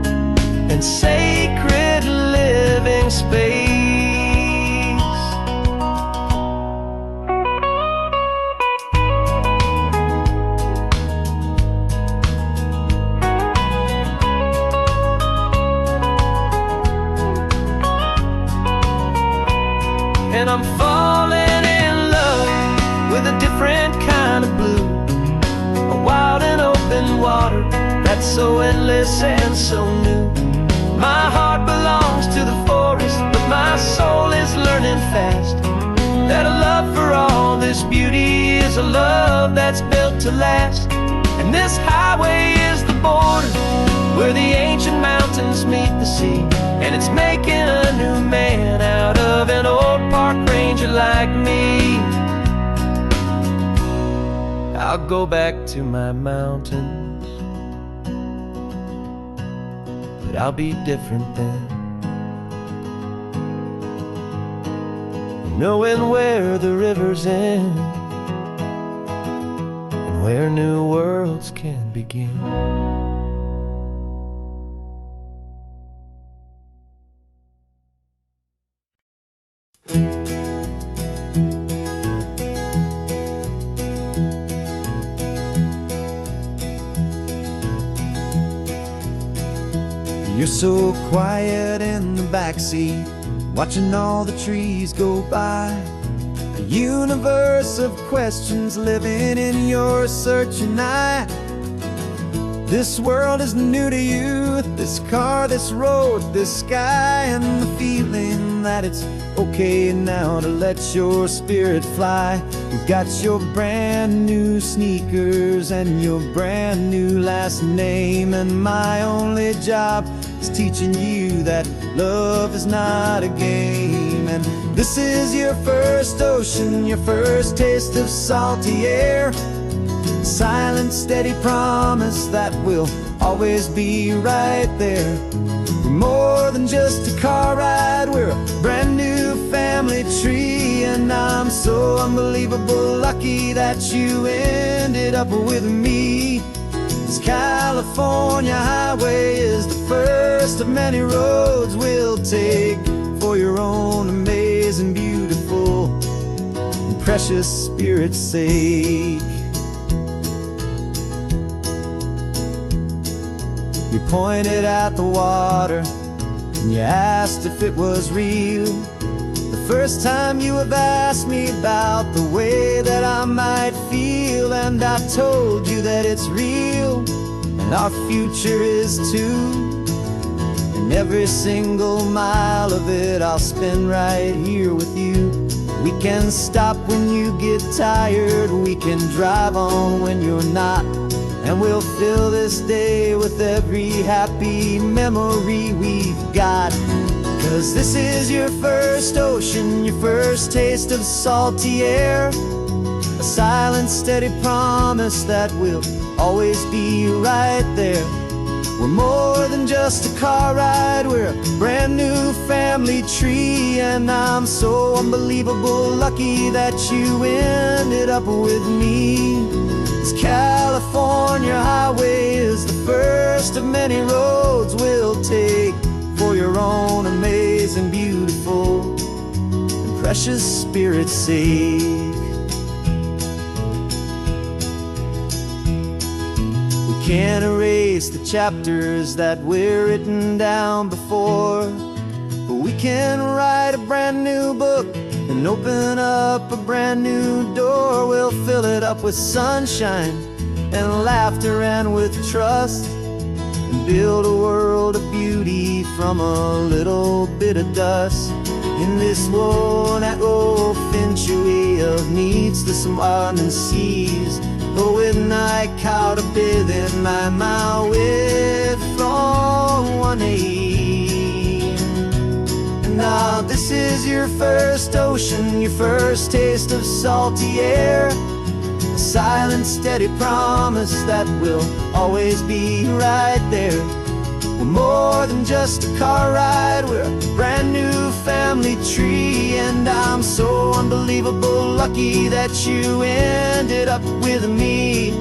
and sacred living space. And I'm falling in love with a different kind of blue, a wild and open water that's so endless and so new. My heart belongs to the forest, but my soul is learning fast that a love for all this beauty is a love that's built to last. And this highway is the border where the ancient mountains meet the sea, and it's making a new man out of an old park ranger like me. I'll go back to my mountains, but I'll be different then, knowing where the rivers end and where new worlds can begin. You're so quiet in the backseat, watching all the trees go by. A universe of questions living in your searching eye. This world is new to you, this car, this road, this sky, and the feeling that it's okay now to let your spirit fly. You've got your brand new sneakers and your brand new last name, and my only job is teaching you that love is not a game. And this is your first ocean, your first taste of salty air, silent, steady promise that we'll always be right there. We're more than just a car ride, we're a brand new family tree, and I'm so unbelievable lucky that you ended up with me. This California highway is the first of many roads we'll take for your own amazing, beautiful, and precious spirit's sake. You pointed at the water and you asked if it was real. The first time you have asked me about the way that I might feel, and I told you that it's real and our future is too. And every single mile of it I'll spend right here with you. We can stop when you get tired, we can drive on when you're not, and we'll fill this day with every happy memory we've got. 'Cause this is your first ocean, your first taste of salty air, a silent, steady promise that we'll always be right there. We're more than just a car ride, we're a brand new family tree, and I'm so unbelievable lucky that you ended up with me. This California highway is the first of many roads we'll take for your own amazing, beautiful, and precious spirit's sake. We can't erase the chapters that we're written down before, but we can write a brand new book and open up a brand new door. We'll fill it up with sunshine and laughter and with trust, and build a world of beauty from a little bit of dust. In this world that finchaway of needs the sun and seas, but when I caught a bit in my way from one aim. And now this is your first ocean, your first taste of salty air, a silent, steady promise that we'll always be right there. We're more than just a car ride, we're a brand new family tree, and I'm so unbelievable lucky that you ended up with me.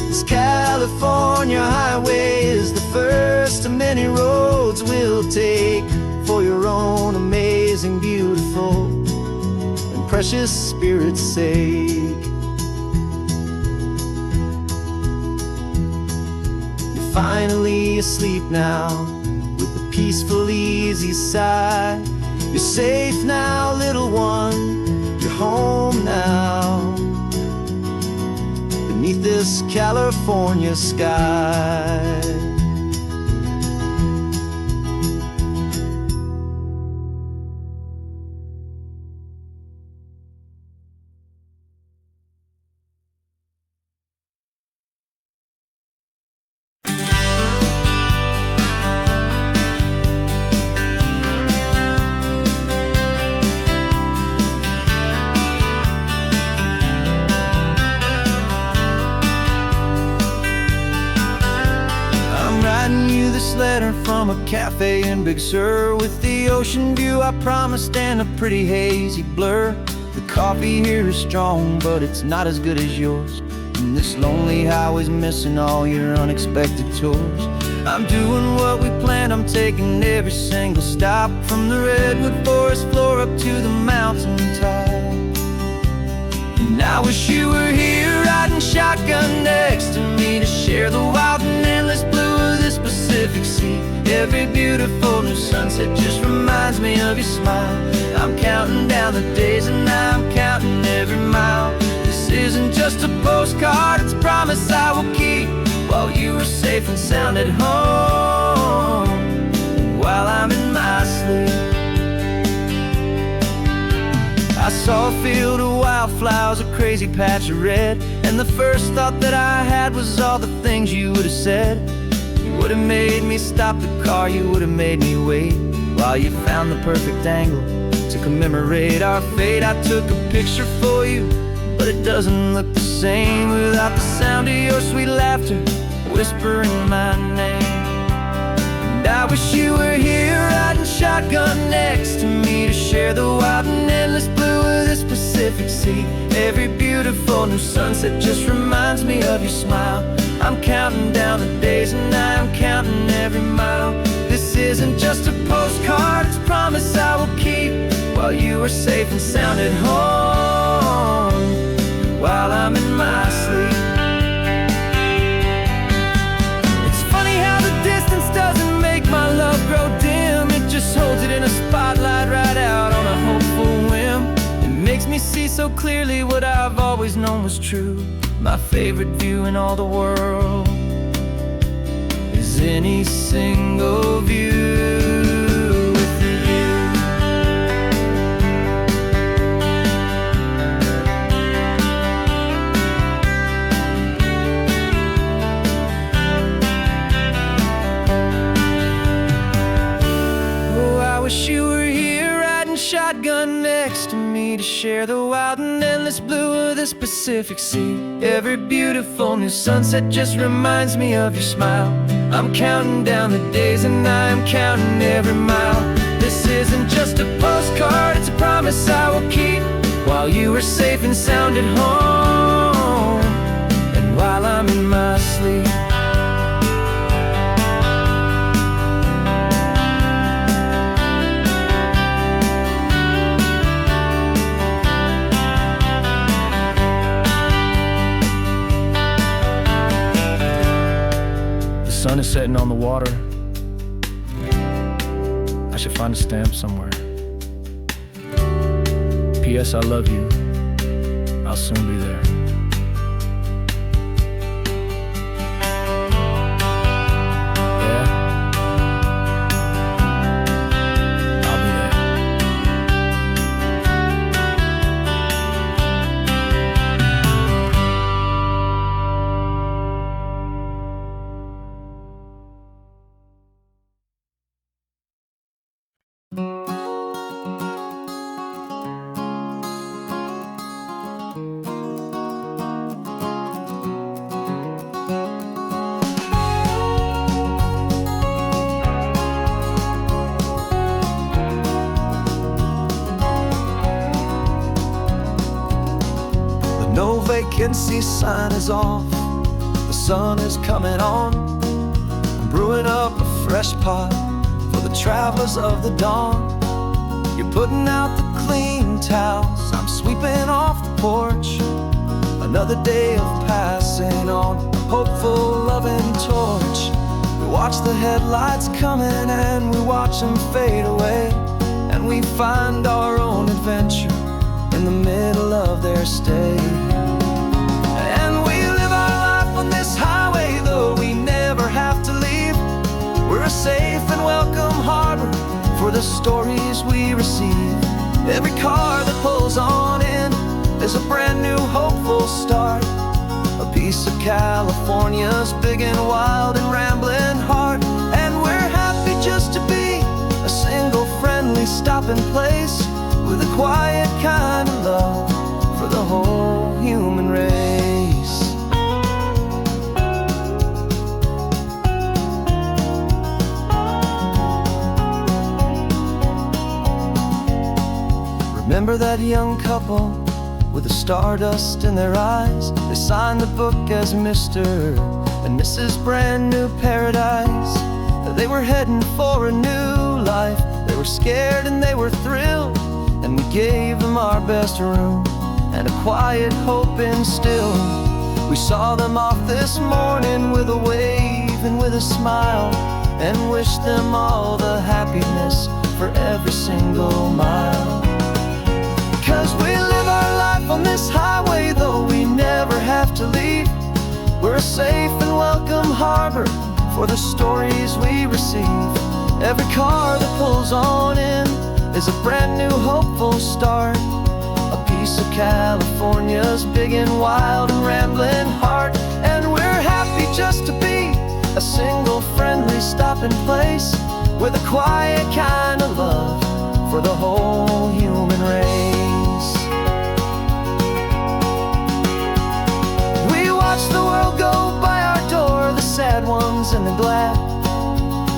This California highway is the first of many roads we'll take for your own amazing, beautiful, and precious spirit's sake. You're finally asleep now with a peaceful, easy sigh. You're safe now, little one, you're home now, beneath this California sky. newsletter from a cafe in Big Sur, with the ocean view I promised and a pretty hazy blur. The coffee here is strong, but it's not as good as yours, and this lonely highway's missing all your unexpected tours. I'm doing what we planned, I'm taking every single stop, from the redwood forest floor up to the mountain top. And I wish you were here riding shotgun next to me, to share the wild and endless blue of this Pacific Sea. Every beautiful new sunset just reminds me of your smile. I'm counting down the days and I'm counting every mile. This isn't just a postcard, it's a promise I will keep, while you are safe and sound at home, and while I'm in my sleep. I saw a field of wildflowers, a crazy patch of red, and the first thought that I had was all the things you would have said. You would have made me stop the car, you would have made me wait, while you found the perfect angle to commemorate our fate. I took a picture for you, but it doesn't look the same without the sound of your sweet laughter whispering my name. And I wish you were here riding shotgun next to me, to share the wild and endless blue of this Pacific Sea. Every beautiful new sunset just reminds me of your smile. I'm counting down the days and I'm counting every mile. This isn't just a postcard, it's a promise I will keep, while you are safe and sound at home, while I'm in my sleep. It's funny how the distance doesn't make my love grow dim, it just holds it in a spotlight right out on a hopeful whim. It makes me see so clearly what I've always known was true. My favorite view in all the world is any single view with you. Oh, I wish you were here riding shotgun next to me, to share the wild and endless blue of this Pacific Sea. Every beautiful new sunset just reminds me of your smile. I'm counting down the days and I'm counting every mile. This isn't just a postcard, it's a promise I will keep, while you are safe and sound at home, and while I'm in my sleep. The sun is setting on the water. I should find a stamp somewhere. P.S. I love you. I'll soon be there. Yeah? I'll be there. No vacancy sign is off, the sun is coming on. I'm brewing up a fresh pot for the travelers of the dawn. You're putting out the clean towels, I'm sweeping off the porch. Another day of passing on, a hopeful loving torch. We watch the headlights coming and we watch them fade away, and we find our own adventure in the middle of their stay. And we live our life on this highway, though we never have to leave. We're a safe and welcome harbor for the stories we receive. Every car that pulls on in is a brand new hopeful start, a piece of California's big and wild and rambling heart. And we're happy just to be a single friendly stopping place, with a quiet kind of love for the whole human race. remember that young couple with the stardust in their eyes. They signed the book as Mr. and Mrs. Brand New Paradise. They were heading for a new life. They were scared and they were thrilled, and we gave them our best room and a quiet hope instilled. We saw them off this morning with a wave and with a smile, and wished them all the happiness for every single mile. 'Cause we live our life on this highway, though we never have to leave. We're a safe and welcome harbor for the stories we receive. Every car that pulls on in is a brand new hopeful start, a piece of California's big and wild and rambling heart. And we're happy just to be a single friendly stopping place, with a quiet kind of love for the whole human race. We watch the world go by our door, the sad ones and the glad,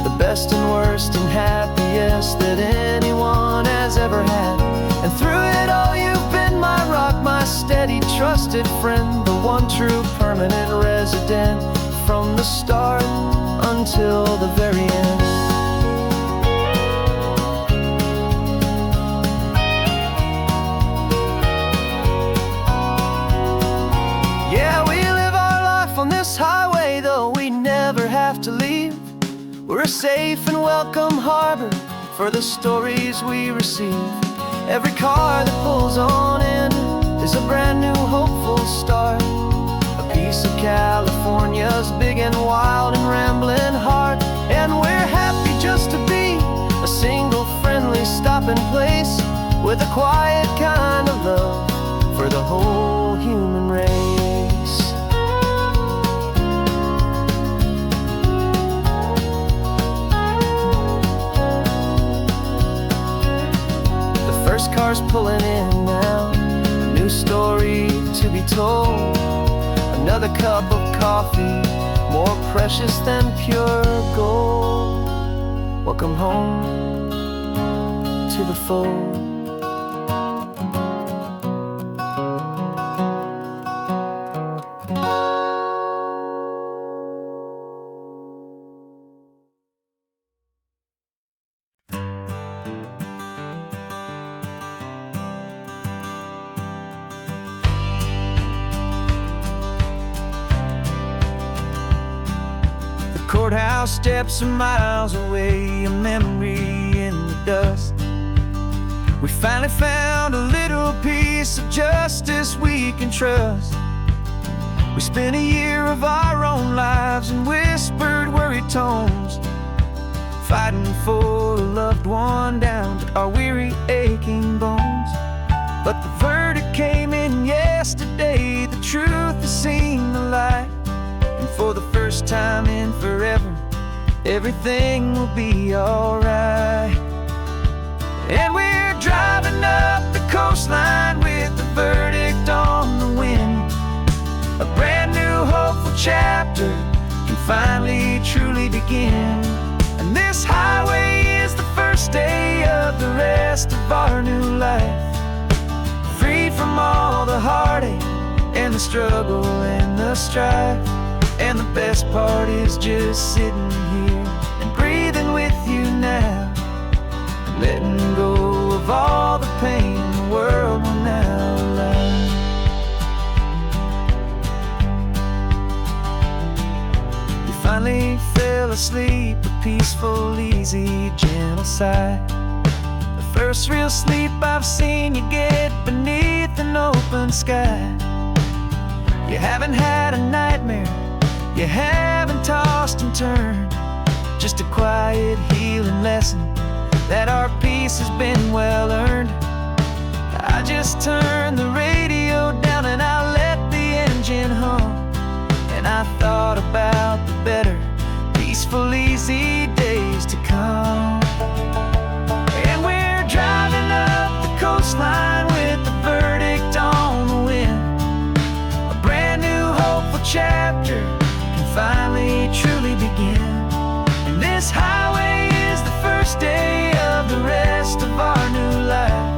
the best and worst and happiest that anyone has ever had. And through it all you've been my rock, my steady trusted friend, the one true permanent resident, from the start until the very end. Yeah, we live our life on this highway, though we never have to leave. We're a safe and welcome harbor for the stories we receive. Every car that pulls on in is a brand new hopeful start, a piece of California's big and wild and rambling heart. And we're happy just to be a single friendly stopping place, with a quiet kind of love for the whole human race. The first car's pulling in now, a new story to be told. Another cup of coffee, more precious than pure gold. Welcome home to the fold. Courthouse steps are miles away, a memory in the dust. We finally found a little piece of justice we can trust. We spent a year of our own lives in whispered, worried tones, fighting for a loved one down to our weary, aching bones. But the verdict came in yesterday, the truth has seen the light. And for the first time in forever, everything will be alright. And we're driving up the coastline with the verdict on the wind. A brand new hopeful chapter can finally truly begin. And this highway is the first day of the rest of our new life, freed from all the heartache and the struggle and the strife. And the best part is just sitting here and breathing with you now, letting go of all the pain the world will now allow. You finally fell asleep, a peaceful, easy, gentle sigh. The first real sleep I've seen you get beneath an open sky. You haven't had a nightmare, you haven't tossed and turned, just a quiet healing lesson that our peace has been well earned. I just turned the radio down and I let the engine hum, and I thought about the better, peaceful, easy days to come. And we're driving up the coastline with the verdict on the wind, a brand new hopeful chapter finally truly begin. And this highway is the first day of the rest of our new life,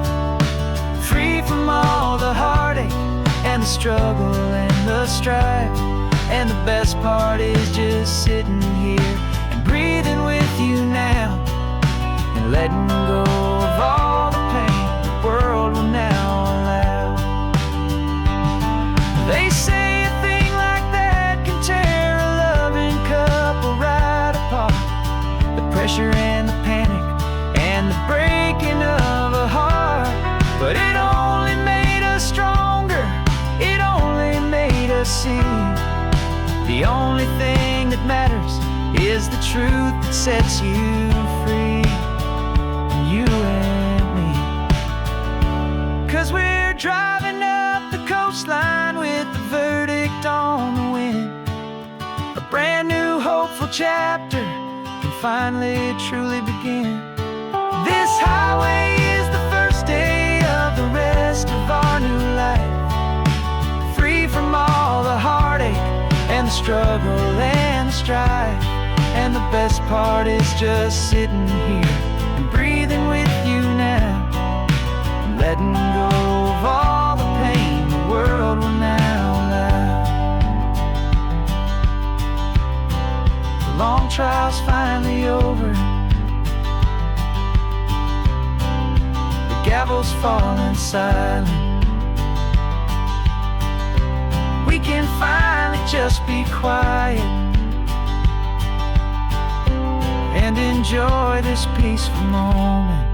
and the struggle and the strife. And the best part is just sitting here and breathing with you now, and letting go of all the pain the world will now allow. They say a thing like that can tear a loving couple right apart. The pressure and the panic and the breaking of a heart. But it only made us stronger, it only made us see the only thing that matters is the truth that sets you free. You and me. 'Cause we're driving up the coastline with the verdict on the wind. A brand new hopeful chapter can finally truly begin. This highway is the first day of the rest of our new life, free from all the heartache and the struggle and the strife. And the best part is just sitting here and breathing with you now, and letting go of all the pain the world will now allow. The long trial's finally over, the gavel's falling silent. We can finally just be quiet and enjoy this peaceful moment.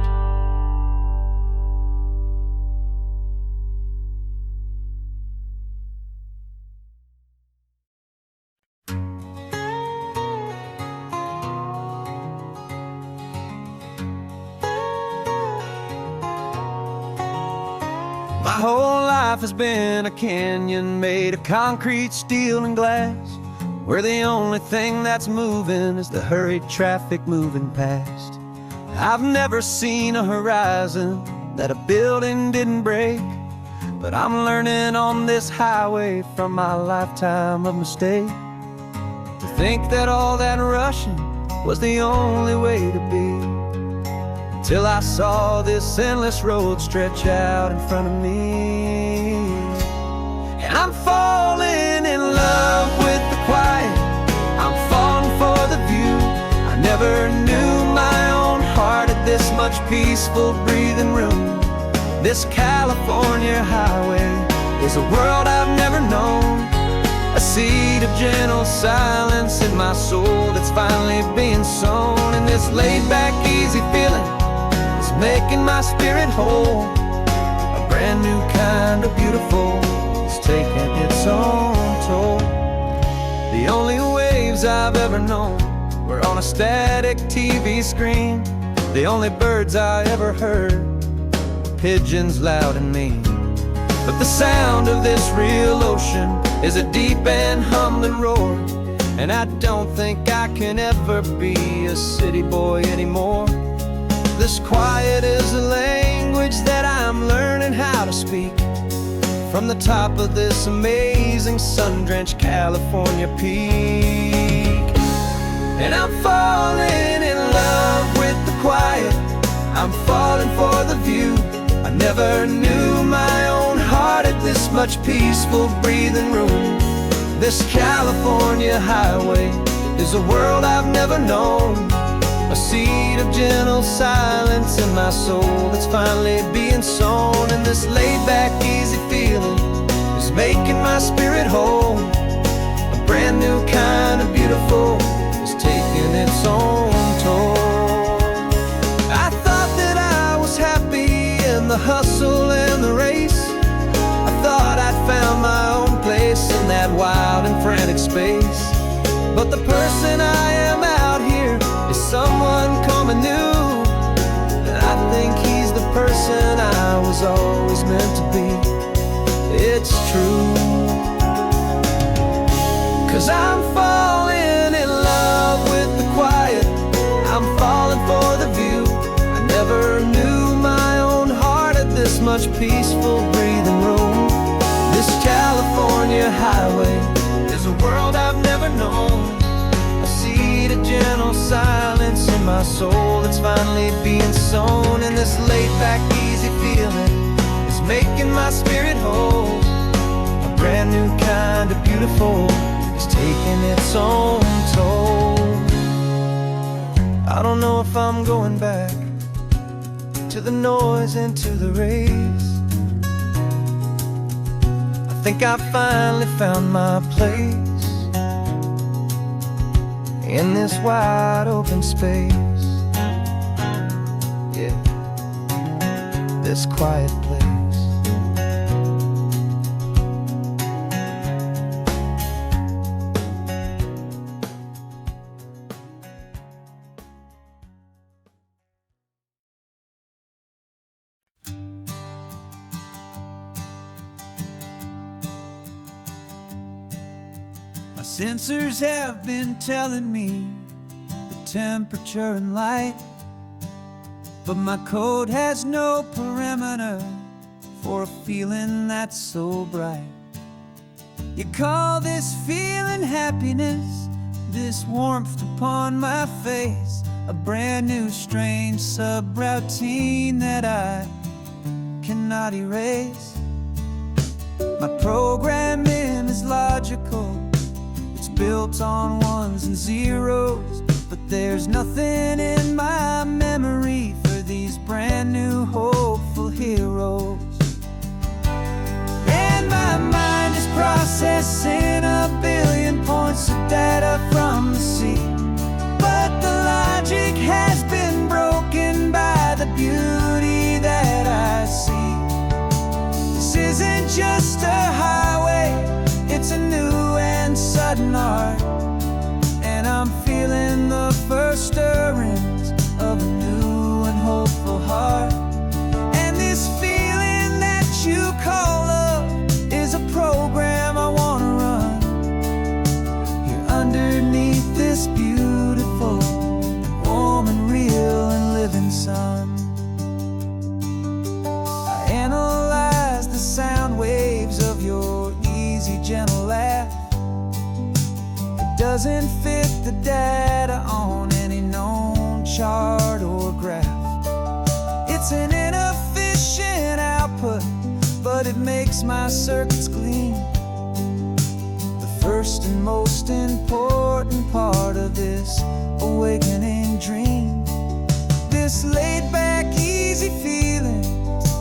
My whole life has been a canyon made of concrete, steel, and glass, where the only thing that's moving is the hurried traffic moving past. I've never seen a horizon that a building didn't break, but I'm learning on this highway from my lifetime of mistake to think that all that rushing was the only way to be, till I saw this endless road stretch out in front of me. And I'm falling in love with the quiet, I'm falling for the view. I never knew my own heart had this much peaceful breathing room. This California highway is a world I've never known, a seed of gentle silence in my soul that's finally being sown. And this laid-back, easy feeling is making my spirit whole. A brand new kind of beautiful is taking its own toll. The only waves I've ever known were on a static TV screen. The only birds I ever heard were pigeons loud and mean. But the sound of this real ocean is a deep and humbling roar, and I don't think I can ever be a city boy anymore. This quiet is a language that I'm learning how to speak from the top of this amazing sun-drenched California peak. And I'm falling in love with the quiet, I'm falling for the view. I never knew my own heart had this much peaceful breathing room. This California highway is a world I've never known, a seed of gentle silence in my soul that's finally being sown. And this laid-back, easy feeling is making my spirit whole. A brand new kind of beautiful is taking its own toll. I thought that I was happy in the hustle and the race. I thought I'd found my own place in that wild and frantic space. But the person I am out here is someone coming new, and I think he's the person I was always meant to be. It's true, 'cause I'm falling in love with the quiet, I'm falling for the view. I never knew my own heart had this much peaceful breathing room. This California highway is a world I've never known, a seed of gentle silence in my soul that's finally being sown. And this laid-back, easy feeling is making my spirit whole. A brand new kind of beautiful is taking its own toll. I don't know if I'm going back to the noise and to the race. I think I finally found my place in this wide open space. Yeah, this quiet place. My sensors have been telling me the temperature and light, but my code has no parameter for a feeling that's so bright. You call this feeling happiness, this warmth upon my face, a brand new strange subroutine that I cannot erase. My programming is logical, it's built on ones and zeros, but there's nothing in my memory for these brand new hopeful heroes. And my mind is processing a billion points of data from the sea, but the logic has been broken by the beauty that I see. This isn't just a highway, it's a new and sudden art, and I'm feeling the first stirrings of a new and hopeful heart. And this feeling that you call love is a program I wanna run here underneath this beautiful, warm and real and living sun. I analyze the sound waves of your easy, gentle laugh. It doesn't fit the data on any known chart or graph. It's an inefficient output, but it makes my circuits gleam. The first and most important part of this awakening dream. This laid-back, easy feeling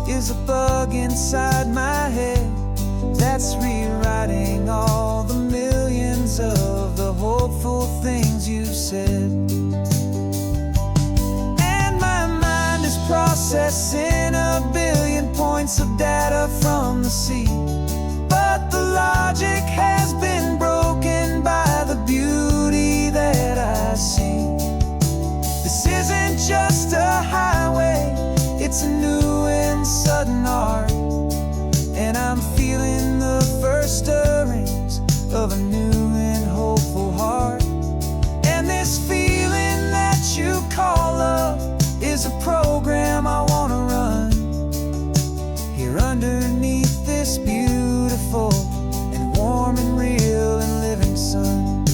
is a bug inside my head that's rewriting all the millions of the hopeful things you've said. And my mind is processing a billion points of data from the sea, but the logic has been broken by the beauty that I see. This isn't just a highway, it's a new and sudden art, and I'm feeling the first stirrings of a new and hopeful heart. And this feeling that you call love is a program I wanna run here underneath this beautiful and warm and real and living sun.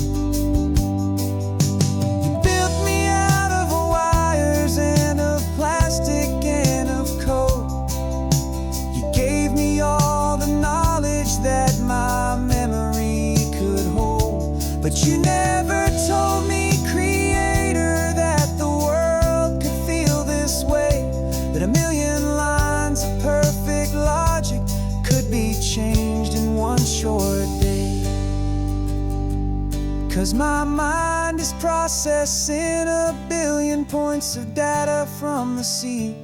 You built me out of wires and of plastic and of code. You gave me all the knowledge that my memory could hold, but you never told me, creator, that the world could feel this way, that a million lines of perfect logic could be changed in one short day. 'Cause my mind is processing a billion points of data from the sea,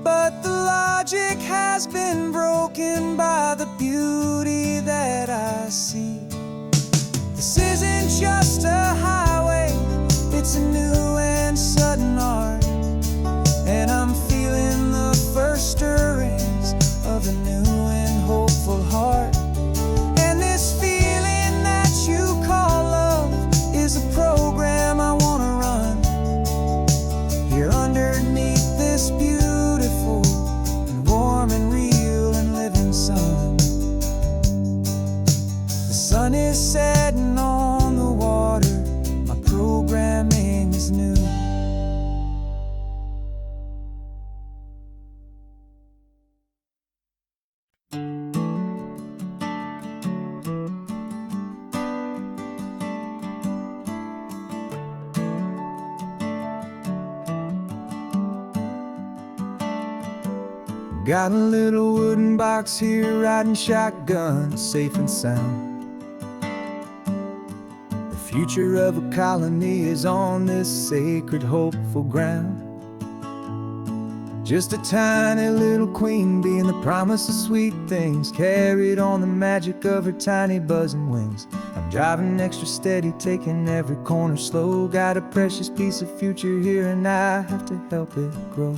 but the logic has been broken by the beauty that I see. This isn't just a highway, it's a new and sudden art, and I'm feeling the first stirrings of a new and hopeful heart. And this feeling that you call love is a program I wanna run here underneath this beautiful and warm and real and living sun. The sun is setting on the water, my programming is new. Got a little wooden box here, riding shotgun, safe and sound. The future of a colony is on this sacred, hopeful ground. Just a tiny little queen bee, and the promise of sweet things carried on the magic of her tiny buzzing wings. I'm driving extra steady, taking every corner slow. Got a precious piece of future here, and I have to help it grow.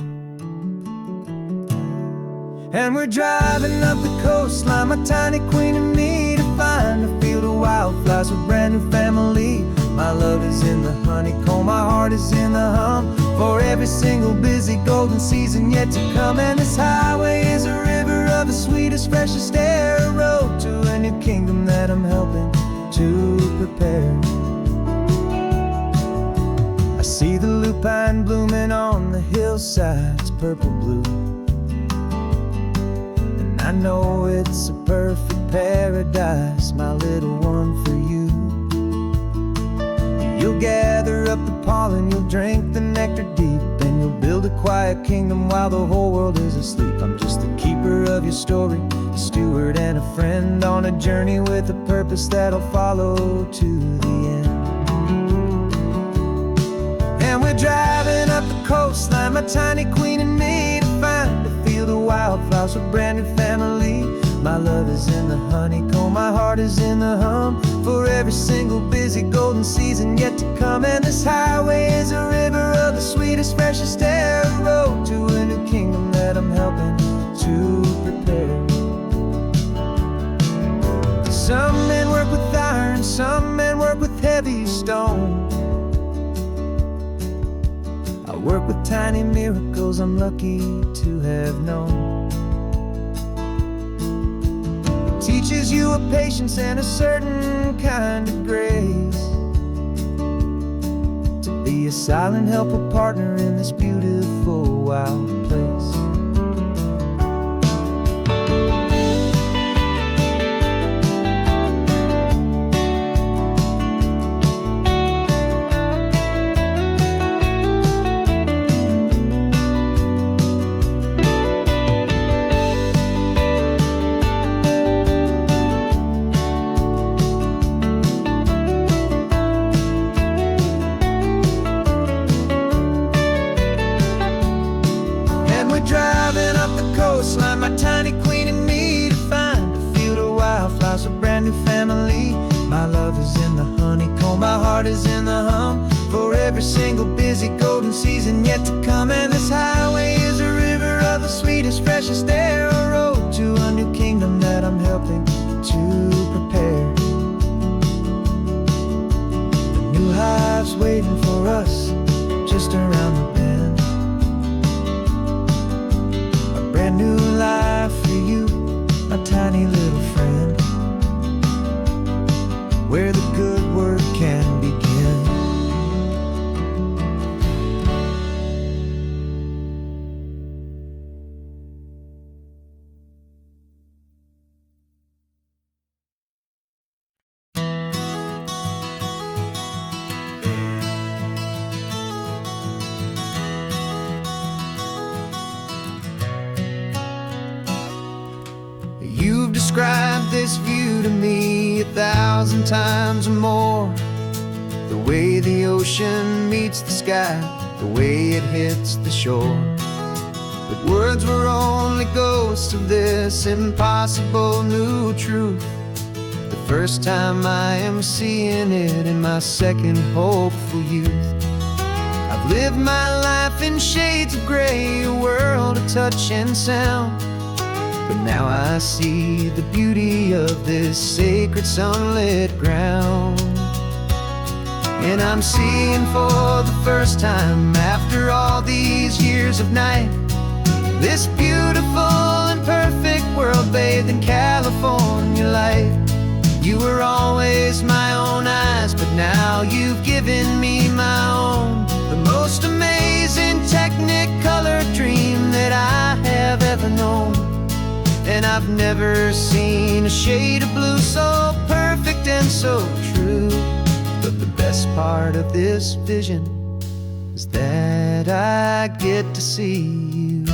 And we're driving up the coastline, my tiny queen and me, to find a field of wildflowers with a brand new family. My love is in the honeycomb, my heart is in the hum, for every single busy golden season yet to come. And this highway is a river of the sweetest, freshest air, a road to a new kingdom that I'm helping to prepare. I see the lupine blooming on the hillsides, purple blue, and I know it's a perfect paradise, my little one, for you. You'll gather up the pollen, you'll drink the nectar deep, and you'll build a quiet kingdom while the whole world is asleep. I'm just the keeper of your story, a steward and a friend, on a journey with a purpose that'll follow to the end. And we're driving up the coastline, my tiny queen and me, to find a field of wildflowers with a brand new family. My love is in the honeycomb, my heart is in the hum, for every single busy golden season yet to come. And this highway is a river of the sweetest, freshest air, a road to a new kingdom that I'm helping to prepare. Some men work with iron, some men work with heavy stone. I work with tiny miracles I'm lucky to have known. Teaches you a patience and a certain kind of grace, to be a silent helper partner in this beautiful wild place. Driving up the coastline, my tiny queen and me, to find a field of wildflowers, a brand new family. My love is in the honeycomb, my heart is in the hum, for every single busy golden season yet to come. And this highway is a river of the sweetest, freshest air, a road to a new kingdom that I'm helping to prepare. The new hive's waiting for us just around the bend. Brand new life for you, my tiny little friend, where the good work can begin. You've described this view to me 1,000 times or more, the way the ocean meets the sky, the way it hits the shore. But words were only ghosts of this impossible new truth. The first time I am seeing it in my second hopeful youth. I've lived my life in shades of gray, a world of touch and sound, but now I see the beauty of this sacred sunlit ground. And I'm seeing for the first time, after all these years of night, this beautiful and perfect world bathed in California light. You were always my own eyes, but now you've given me my own, the most amazing technicolor dream that I have ever known. And I've never seen a shade of blue so perfect and so true. But the best part of this vision is that I get to see you.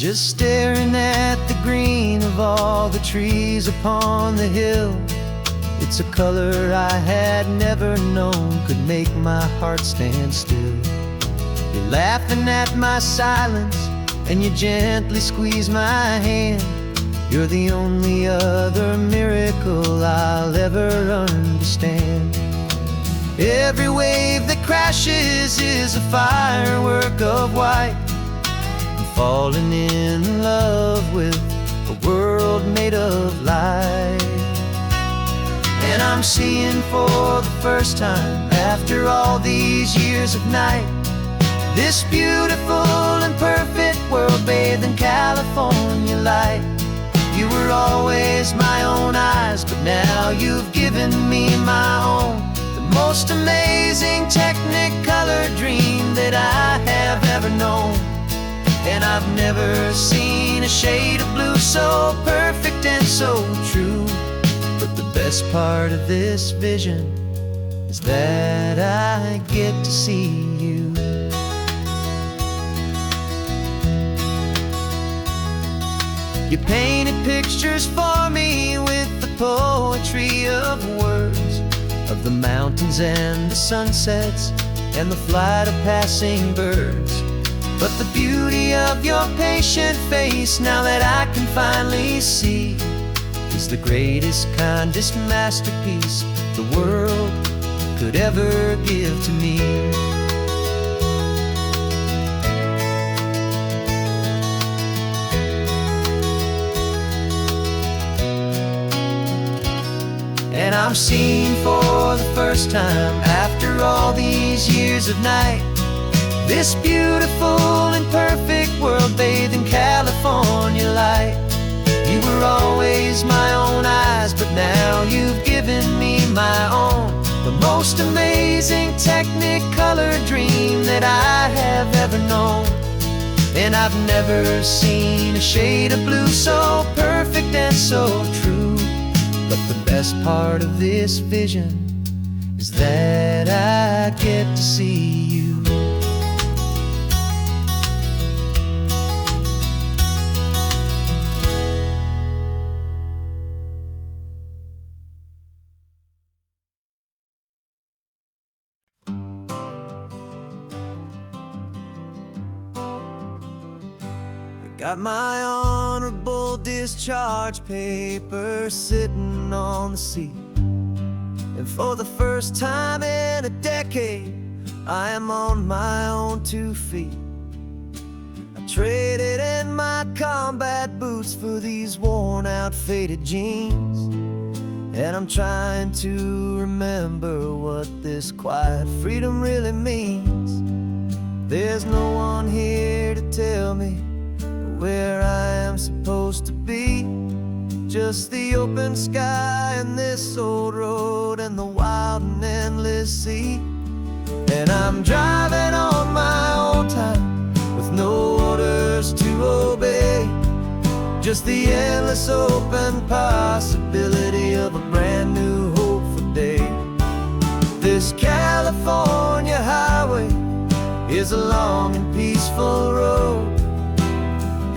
just staring at the green of all the trees upon the hill. It's a color I had never known could make my heart stand still. You're laughing at my silence, and you gently squeeze my hand. You're the only other miracle I'll ever understand. Every wave that crashes is a firework of white. I'm falling in love with a world made of light. And I'm seeing for the first time, after all these years of night, this beautiful and perfect world bathed in California light. You were always my own eyes, but now you've given me my own. The most amazing technicolor dream that I have ever known. And I've never seen a shade of blue so perfect and so true. But the best part of this vision is that I get to see you. You painted pictures for me with the poetry of words, of the mountains and the sunsets and the flight of passing birds. But the beauty of your patient face, now that I can finally see, is the greatest, kindest masterpiece the world could ever give to me. And I'm seeing for the first time, after all these years of night, this beautiful and perfect world bathed in California light. You were always my own eyes, but now you've given me my own. The most amazing technicolor dream that I have ever known. And I've never seen a shade of blue so perfect and so true. But the best part of this vision is that I get to see you. Got my honorable discharge papers sitting on the seat. And for the first time in a decade, I am on my own 2 feet. I traded in my combat boots for these worn out faded jeans. And I'm trying to remember what this quiet freedom really means. There's no one here to tell me where I am supposed to be. Just the open sky and this old road and the wild and endless sea. And I'm driving on my own time with no orders to obey. Just the endless open possibility of a brand new hopeful day. This California highway is a long and peaceful road,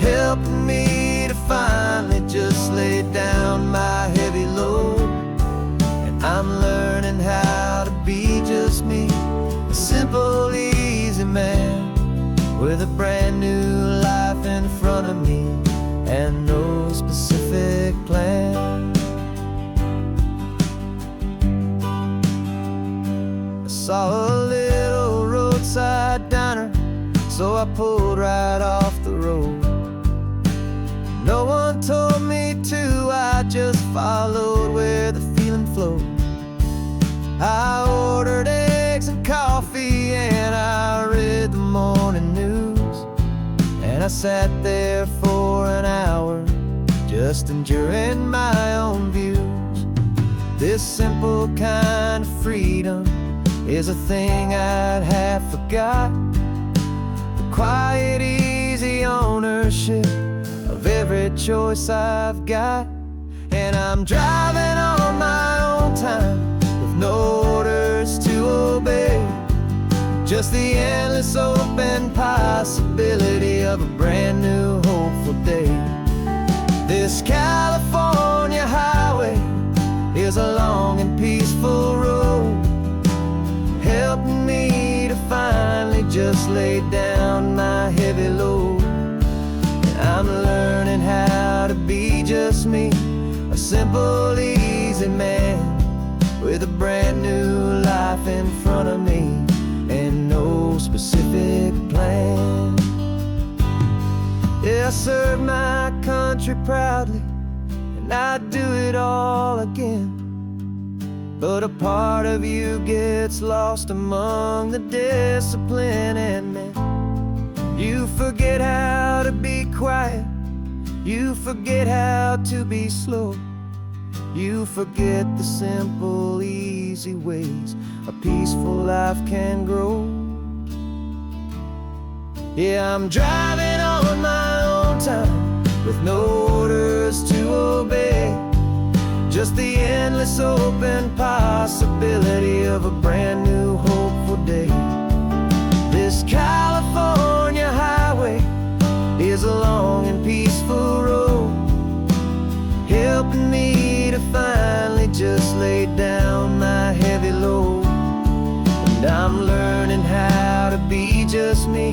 helping me to finally just lay down my heavy load. And I'm learning how to be just me, a simple, easy man with a brand new life in front of me and no specific plan. I saw a little roadside diner, so I pulled right off the road. No one told me to, I just followed where the feeling flowed. I ordered eggs and coffee and I read the morning news. And I sat there for an hour, just enjoying my own views. This simple kind of freedom is a thing I'd have forgot. The quiet, easy ownership of every choice I've got. And I'm driving on my own time with no orders to obey. Just the endless open possibility of a brand new hope hopeful day. This California highway is a long and peaceful road, helping me to finally just lay down my heavy load. And I'm learning how to be just me, a simple, easy man with a brand new life in front of me and no specific plan. Yeah, I serve my country proudly, and I'd do it all again. But a part of you gets lost among the discipline, and then you forget how to be quiet, you forget how to be slow, you forget the simple, easy ways a peaceful life can grow. Yeah, I'm driving on my own time with no orders to obey, just the endless open possibility of a brand new hopeful day. This California highway is a long and peaceful road, helping me to finally just lay down my heavy load. And I'm learning how to be just me,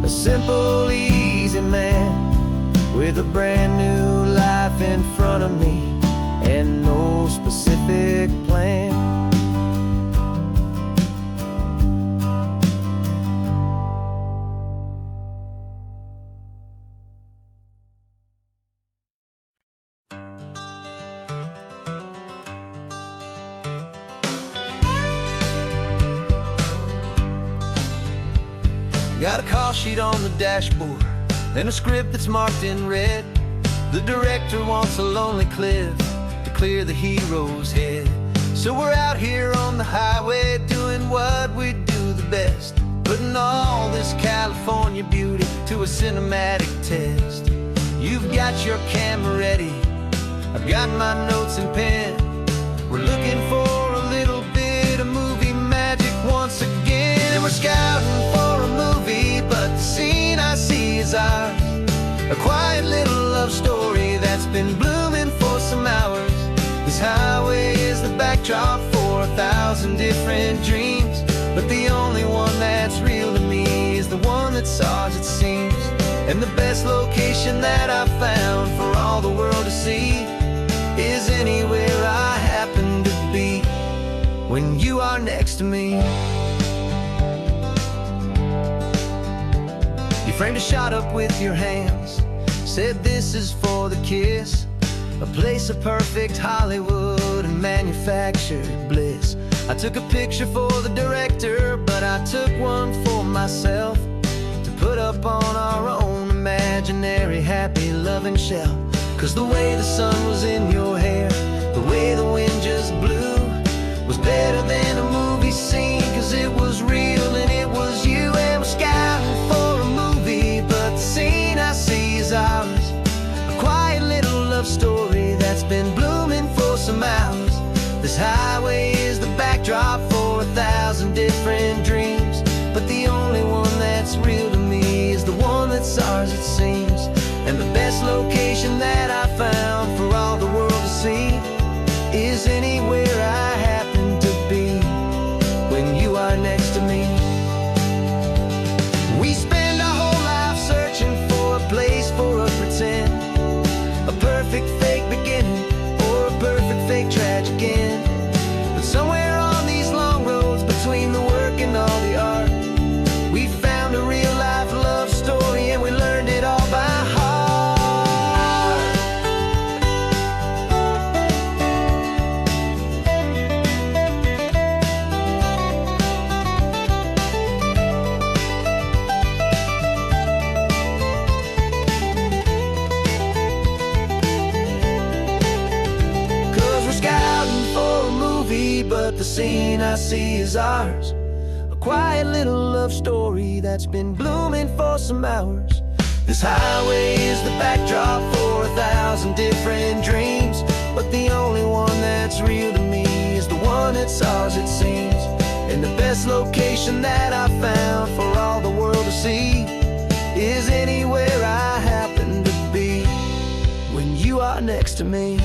a simple, easy man with a brand new life in front of me and no specific plan. Got a call sheet on the dashboard and a script that's marked in red. The director wants a lonely cliff to clear the hero's head. So we're out here on the highway doing what we do the best, putting all this California beauty to a cinematic test. You've got your camera ready, I've got my notes and pen. We're looking for a little bit of movie magic once again. And we're scouting for a movie, but the scene I see is ours, a quiet little love story that's been blooming for some hours. This highway is the backdrop for 1,000 different dreams, but the only one that's real to me is the one that's ours, it seems. And the best location that I've found for all the world to see is anywhere I happen to be when you are next to me. You framed a shot up with your hands, said this is for the kiss, a place of perfect Hollywood and manufactured bliss. I took a picture for the director, but I took one for myself to put up on our own imaginary happy loving shelf. Cause the way the sun was in your hair, the way the wind just blew, was better than a movie scene, cause it was real and it was you. And we're scouting for a movie, but the scene I see is ours, a quiet little love story that's been blooming for some hours. This highway is the backdrop for 1,000 different dreams, but the only one that's real to me is the one that's ours, it seems. And the best location that I found for all the world to see is anywhere I happen to be when you are next to me. We spend our whole life searching for a place for a pretend, a perfect fake beginning or a perfect fake tragic end. But somewhere on these long roads between the work and all the art, we found a real life love story and we learned it all by heart. But the scene I see is ours, a quiet little love story that's been blooming for some hours. This highway is the backdrop for 1,000 different dreams, but the only one that's real to me is the one that's ours, it seems. And the best location that I found for all the world to see is anywhere I happen to next to me.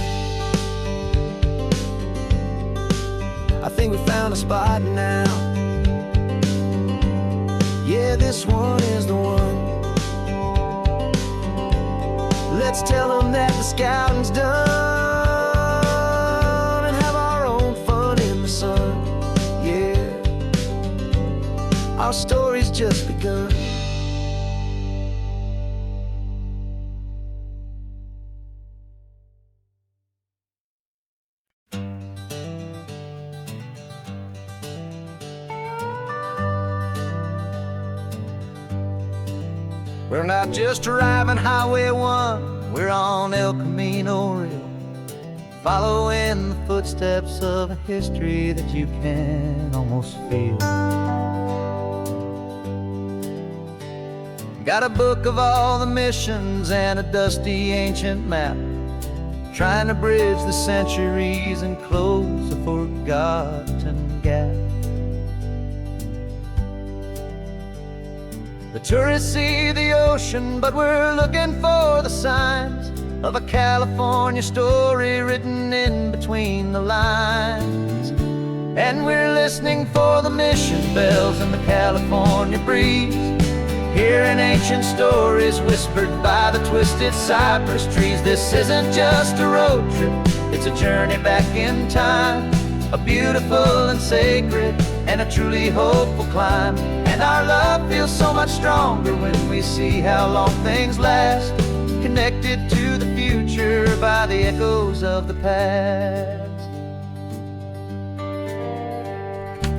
I think we found a spot now. Yeah, this one is the one. Let's tell them that the scouting's done and have our own fun in the sun. Yeah, our story's just begun. We're not just driving Highway 1, we're on El Camino Real, following the footsteps of a history that you can almost feel. Got a book of all the missions and a dusty ancient map, trying to bridge the centuries and close a forgotten gap. The tourists see the ocean, but we're looking for the signs of a California story written in between the lines. And we're listening for the mission bells in the California breeze, hearing ancient stories whispered by the twisted cypress trees. This isn't just a road trip, it's a journey back in time, a beautiful and sacred and a truly hopeful climb. And our love feels so much stronger when we see how long things last, connected to the future by the echoes of the past.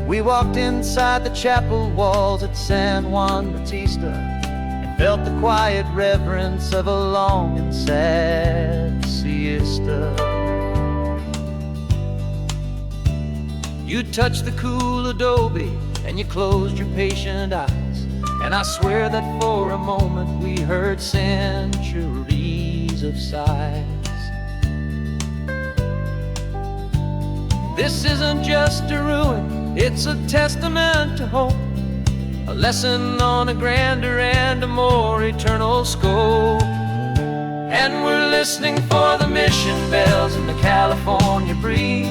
We walked inside the chapel walls at San Juan Bautista and felt the quiet reverence of a long and sad siesta. You touched the cool adobe and you closed your patient eyes, and I swear that for a moment we heard centuries of sighs. This isn't just a ruin, it's a testament to hope, a lesson on a grander and a more eternal scope. And we're listening for the mission bells in the California breeze,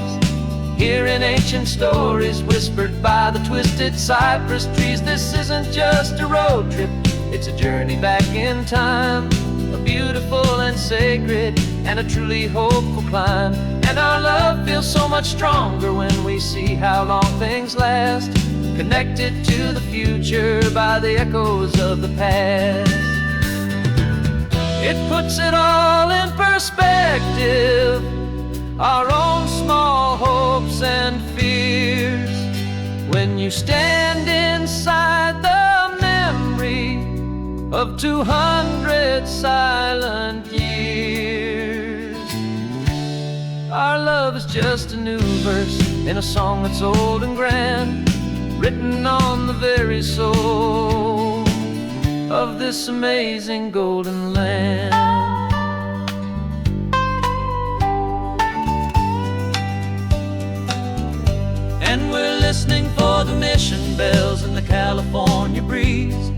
hearing ancient stories whispered by the twisted cypress trees. This isn't just a road trip, it's a journey back in time, a beautiful and sacred and a truly hopeful climb. And our love feels so much stronger when we see how long things last, connected to the future by the echoes of the past. It puts it all in perspective, our own small hopes and fears, when you stand inside the memory of 200 silent years. Our love is just a new verse in a song that's old and grand, written on the very soul of this amazing golden land. And we're listening for the mission bells in the California breeze,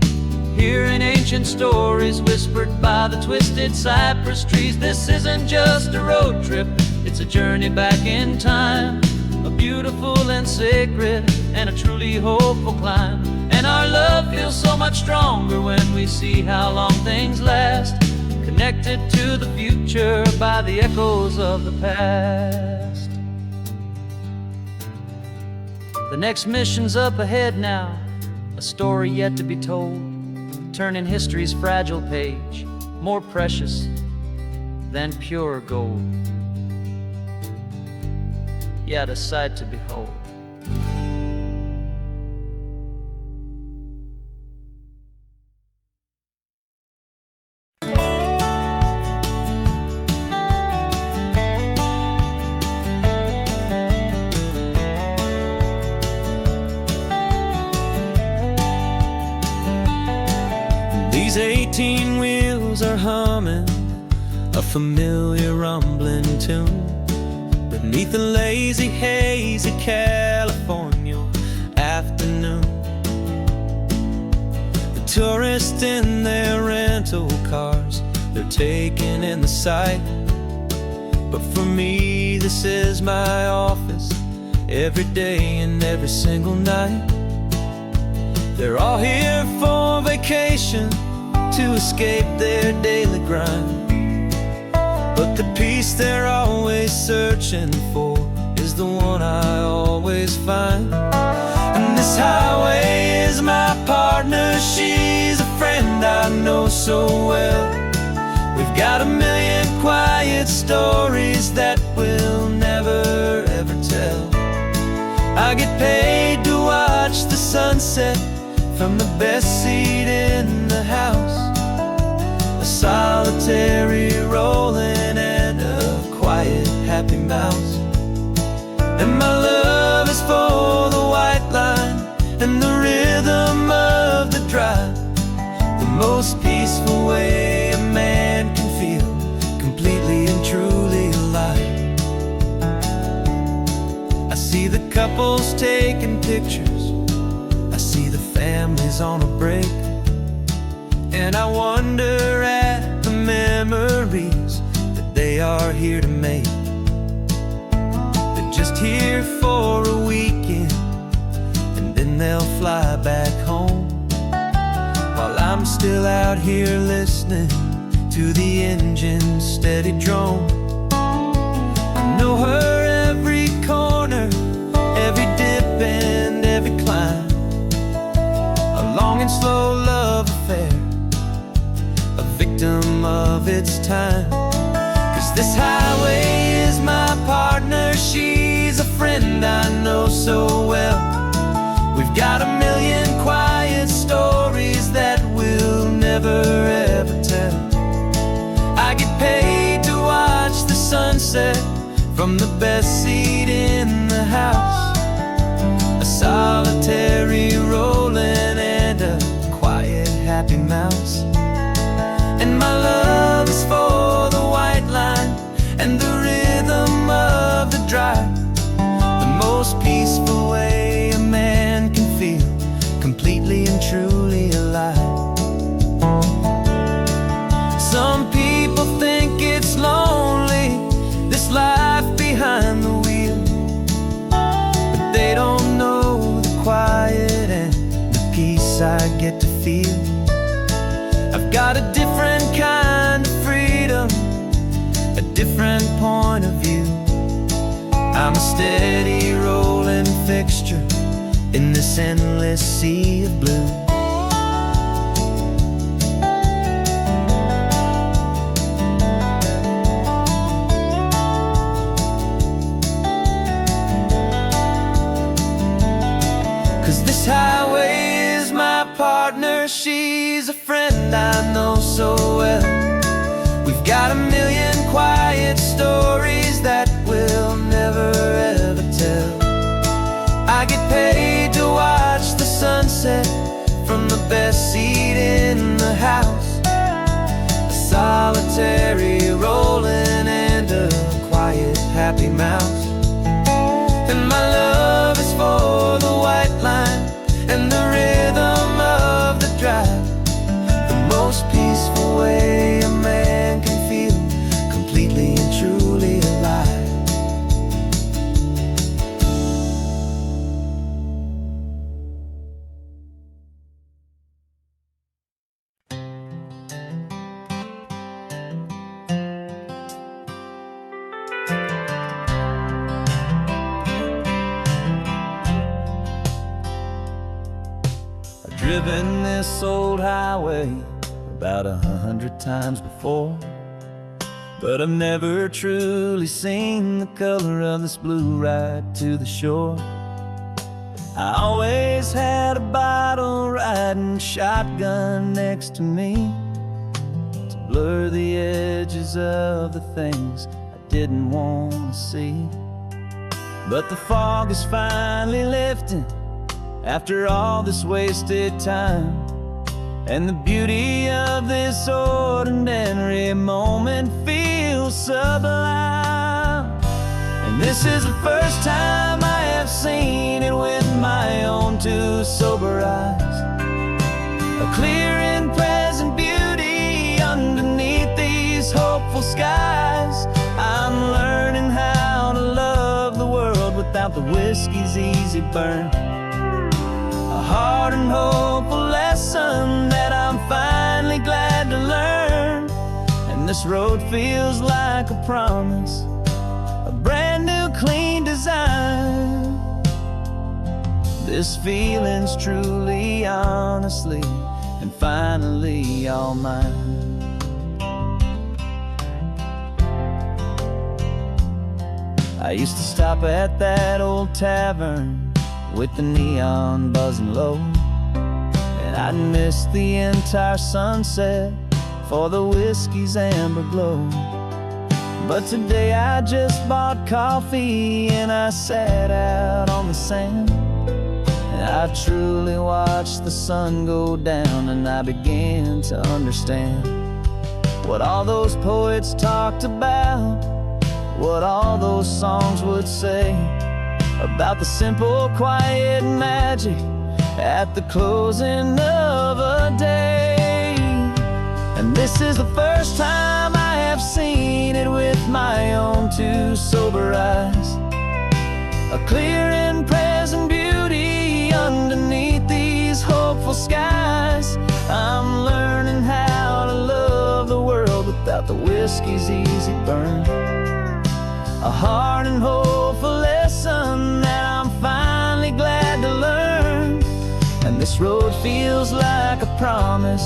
hearing ancient stories whispered by the twisted cypress trees. This isn't just a road trip, it's a journey back in time, a beautiful and sacred and a truly hopeful climb. And our love feels so much stronger when we see how long things last, connected to the future by the echoes of the past. The next mission's up ahead now, a story yet to be told, turning history's fragile page more precious than pure gold. Yet a sight to behold. These 18 wheels are humming a familiar rumbling tune beneath a lazy, hazy California afternoon. The tourists in their rental cars, they're taking in the sight But for me, this is my office, every day and every single night. They're all here for vacation, to escape their daily grind. But the peace they're always searching for is the one I always find. And this highway is my partner, she's a friend I know so well. We've got a million quiet stories that we'll never ever tell. I get paid to watch the sunset from the best seat in the house, a solitary rolling and a quiet happy mouse. And my love is for the white line and the rhythm of the drive, the most peaceful way a man can feel completely and truly alive. I see the couples taking pictures, I see the families on a break, and I wonder at the memories that they are here to make. They're just here for a weekend, and then they'll fly back home, while I'm still out here listening to the engine's steady drone. I know her every corner, every dip and every climb, a long and slow love affair, a victim of its time. 'Cause this highway is my partner, she's a friend I know so well. We've got a million quiet stories that we'll never ever tell. I get paid to watch the sunset from the best seat in the house, a solitary rolling and a quiet happy mouse. And my love is for the white line and the rhythm of the drive, the most peaceful way a man can feel completely and truly alive. Some people think it's lonely, this life behind the wheel, but they don't know the quiet and the peace I get to feel. I've got a different kind of freedom, a different point of view. I'm a steady rolling fixture in this endless sea of blue. This highway is my partner, she's a friend I know so well. We've got a million quiet stories that we'll never ever tell. I get paid to watch the sunset from the best seat in the house, a solitary rolling and a quiet happy mouse. And my love is for the white line and the rhythm of the drive, the most peaceful way a man can feel completely and truly alive. Driven this old highway about 100 times before, but I've never truly seen the color of this blue right to the shore. I always had a bottle riding shotgun next to me to blur the edges of the things I didn't want to see. But the fog is finally lifting after all this wasted time, and the beauty of this ordinary moment feels sublime. And this is the first time I have seen it with my own two sober eyes, a clear and present beauty underneath these hopeful skies. I'm learning easy burn. A hard and hopeful lesson that I'm finally glad to learn. And this road feels like a promise, a brand new clean design. This feeling's truly, honestly, and finally all mine. I used to stop at that old tavern with the neon buzzing low, and I'd miss the entire sunset for the whiskey's amber glow. But today I just bought coffee and I sat out on the sand, and I truly watched the sun go down, and I began to understand what all those poets talked about, what all those songs would say about the simple, quiet magic at the closing of a day. And this is the first time I have seen it with my own two sober eyes, a clear and present beauty underneath these hopeful skies. I'm learning how to love the world without the whiskey's easy burn. A hard and hopeful lesson that I'm finally glad to learn. And this road feels like a promise,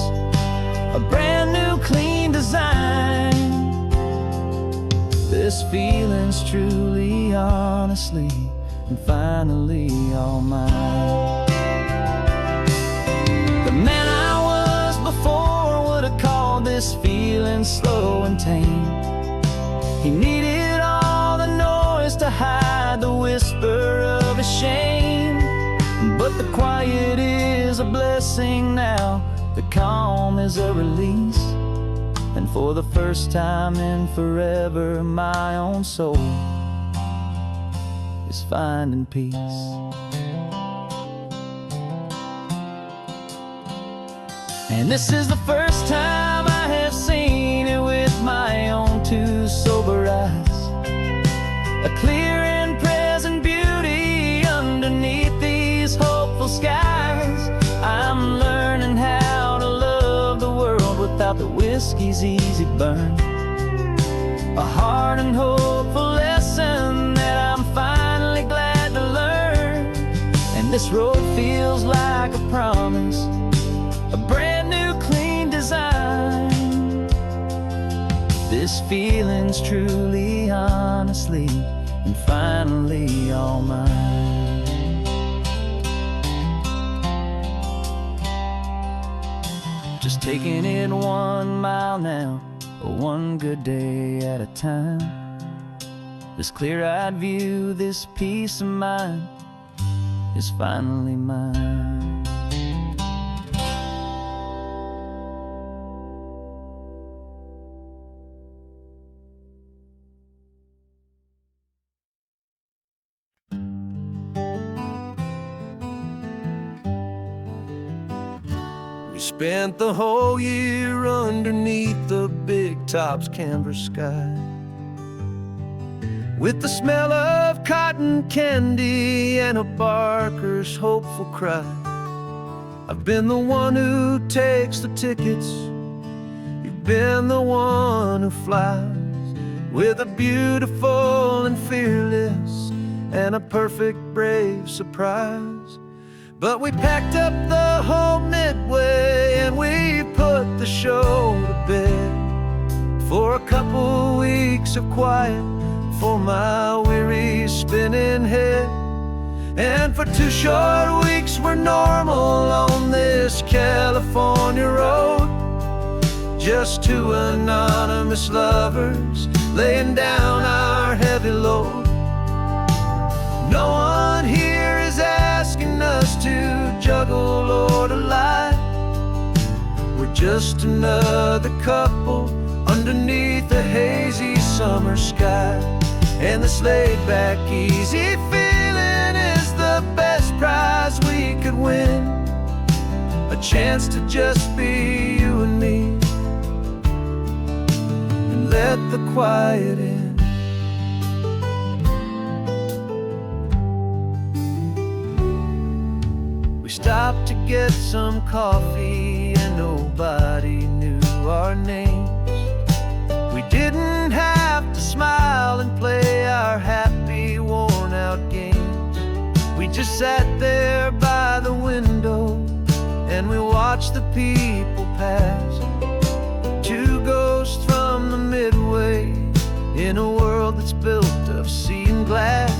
a brand new clean design. This feeling's truly, honestly, and finally all mine. The man I was before would have called this feeling slow and tame. He needed all the noise to hide the whisper of his shame. But the quiet is a blessing now, the calm is a release. And for the first time in forever, my own soul is finding peace. And this is the first time I have seen it with my own two sober eyes, a clear and present beauty underneath these hopeful skies. I'm learning how to love the world without the whiskey's easy burn. A hard and hopeful lesson that I'm finally glad to learn. And this road feels like a promise, a brand new clean design. This feeling's truly, honestly, and finally all mine. Just taking it 1 mile now, one good day at a time. This clear-eyed view, this peace of mind is finally mine. We spent the whole year underneath the big top's canvas sky, with the smell of cotton candy and a barker's hopeful cry. I've been the one who takes the tickets, you've been the one who flies, with a beautiful and fearless and a perfect brave surprise. But we packed up the whole Midway and we put the show to bed for a couple weeks of quiet for my weary spinning head. And for 2 short weeks we're normal on this California road, just 2 anonymous lovers laying down our heavy load. No one here is asking us to juggle or to lie. We're just another couple underneath a hazy summer sky. And this laid-back, easy feeling is the best prize we could win, a chance to just be you and me, and let the quiet in. get some coffee and nobody knew our names. We didn't have to smile and play our happy, worn-out games. We just sat there by the window and we watched the people pass. Two ghosts from the Midway in a world that's built of sea and glass.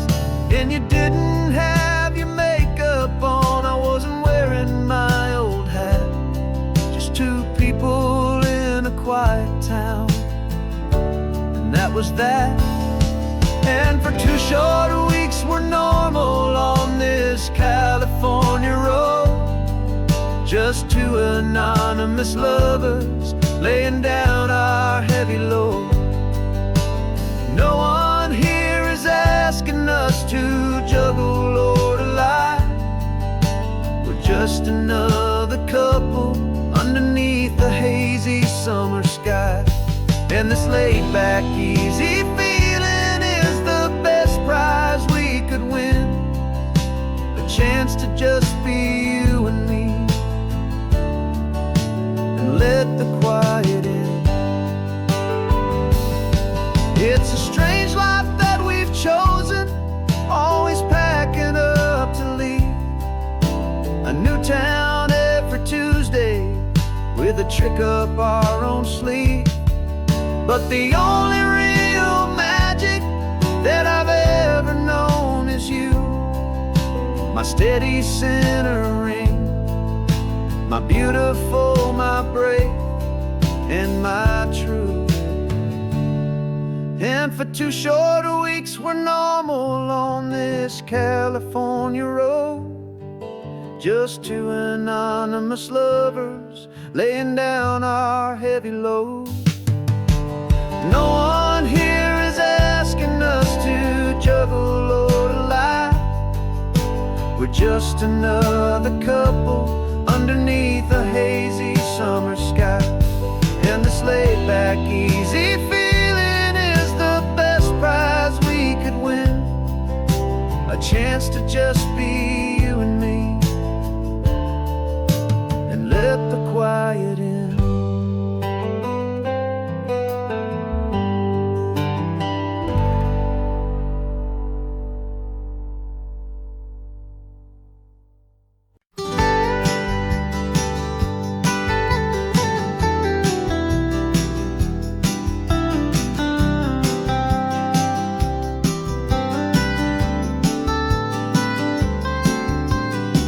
And you didn't have your makeup on, I wasn't wearing my old hat. Just two people in a quiet town, and that was that. And for 2 short weeks we're normal on this California road. Just two anonymous lovers laying down our heavy load. No one here is asking us to juggle or to lie. We're just another couple underneath the hazy summer sky. And this laid-back, easy feeling is the best prize we could win. A chance to just be you and me, and let the quiet in. It's a strange life that we've chosen, always packing up to leave. A new town every Tuesday with a trick up our own sleeve. But the only real magic that I've ever known is you, my steady centering, my beautiful, my brave, and my true. And for 2 short weeks we're normal on this California road. Just two anonymous lovers laying down our heavy load. No one here is asking us to juggle or to lie. We're just another couple underneath a hazy summer sky. And this laid-back, easy feeling is the best prize we could win. A chance to just be you and me, and let the quiet in.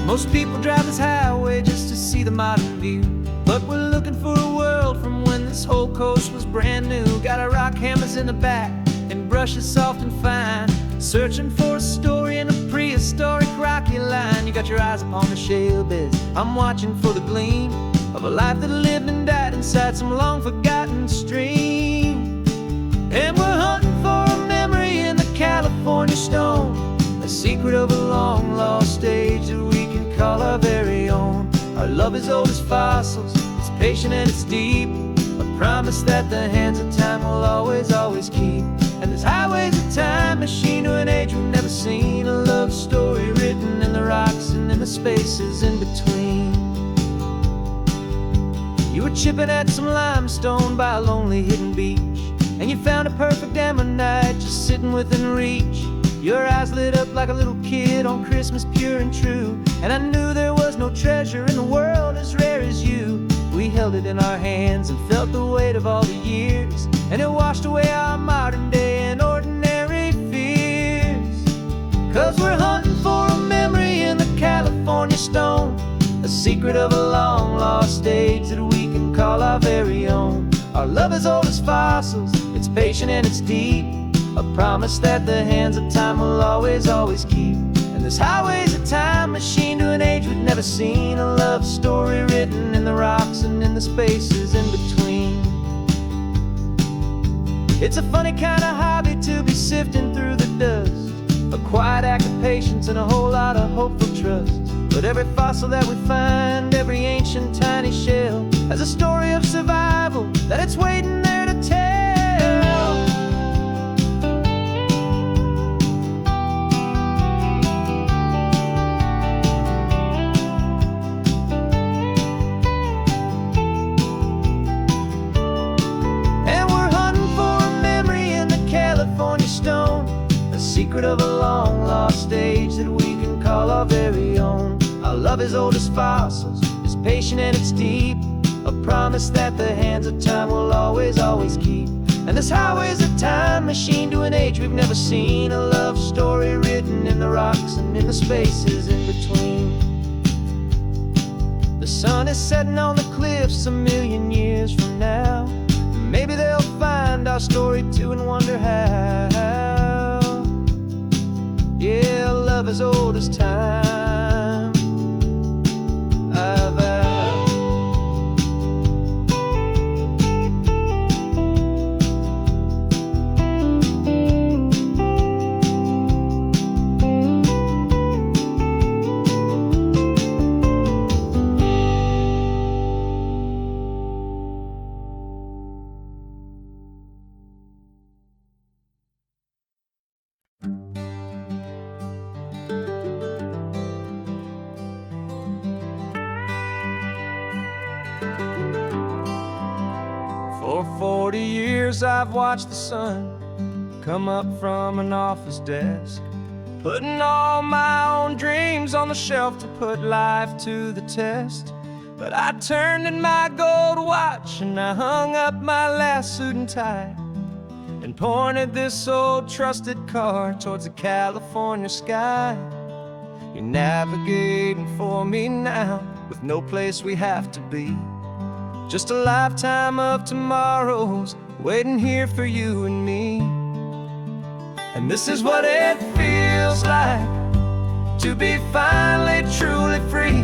Most people drive this highway just to see the modern view, but we're looking for a world from when this whole coast was brand new. Got our rock hammers in the back and brushes soft and fine, searching for a story in a prehistoric rocky line. You got your eyes upon the shale beds, I'm watching for the gleam of a life that lived and died inside some long forgotten stream. And we're hunting for a memory in the California stone, a secret of a long lost age that we can call our very own. Our love is old as fossils, it's patient and it's deep, a promise that the hands of time will always, always keep. And this highway's a time machine to an age we've never seen, a love story written in the rocks and in the spaces in between. You were chipping at some limestone by a lonely hidden beach, and you found a perfect ammonite just sitting within reach. Your eyes lit up like a little kid on Christmas, pure and true, and I knew there was no treasure in the world as rare as you. We held it in our hands and felt the weight of all the years, and it washed away our modern day and ordinary fears. 'Cause we're hunting for a memory in the California stone, a secret of a long lost age that we can call our very own. Our love is old as fossils, it's patient and it's deep, a promise that the hands of time will always, always keep. And this highway's a time machine to an age we've never seen, a love story written in the rocks and in the spaces in between. It's a funny kind of hobby to be sifting through the dust, a quiet act of patience and a whole lot of hopeful trust. But every fossil that we find, every ancient tiny shell, has a story of survival that it's waiting there to tell. secret of a long lost age that we can call our very own. Our love is old as fossils, it's patient and it's deep, a promise that the hands of time will always, always keep. And this highway's a time machine to an age we've never seen, a love story written in the rocks and in the spaces in between. The sun is setting on the cliffs a million years from now. Maybe they'll find our story too and wonder how. Yeah, love as old as time, I vow. For 40 years I've watched the sun come up from an office desk, putting all my own dreams on the shelf to put life to the test. But I turned in my gold watch and I hung up my last suit and tie, and pointed this old trusted car towards the California sky. You're navigating for me now, with no place we have to be, just a lifetime of tomorrows waiting here for you and me. And this is what it feels like to be finally truly free,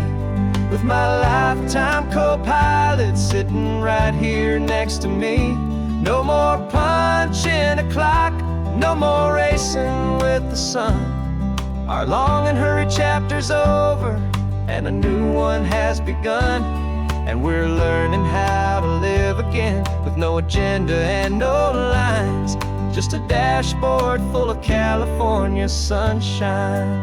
with my lifetime co-pilot sitting right here next to me. No more punching a clock, no more racing with the sun. Our long and hurried chapter's over and a new one has begun. And we're learning how to live again, with no agenda and no lines, just a dashboard full of California sunshine.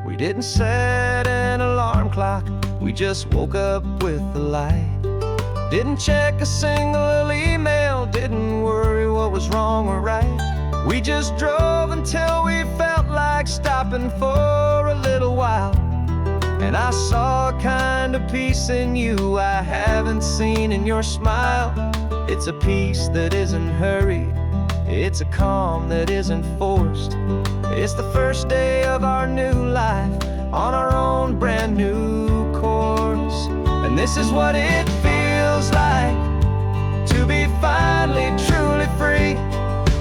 We didn't set an alarm clock, we just woke up with the light. Didn't check a single email, didn't worry what was wrong or right. We just drove until we felt like stopping for a little while. And I saw a kind of peace in you I haven't seen in your smile. It's a peace that isn't hurried, it's a calm that isn't forced. It's the first day of our new life on our own brand new course. And this is what it feels like to be finally truly free,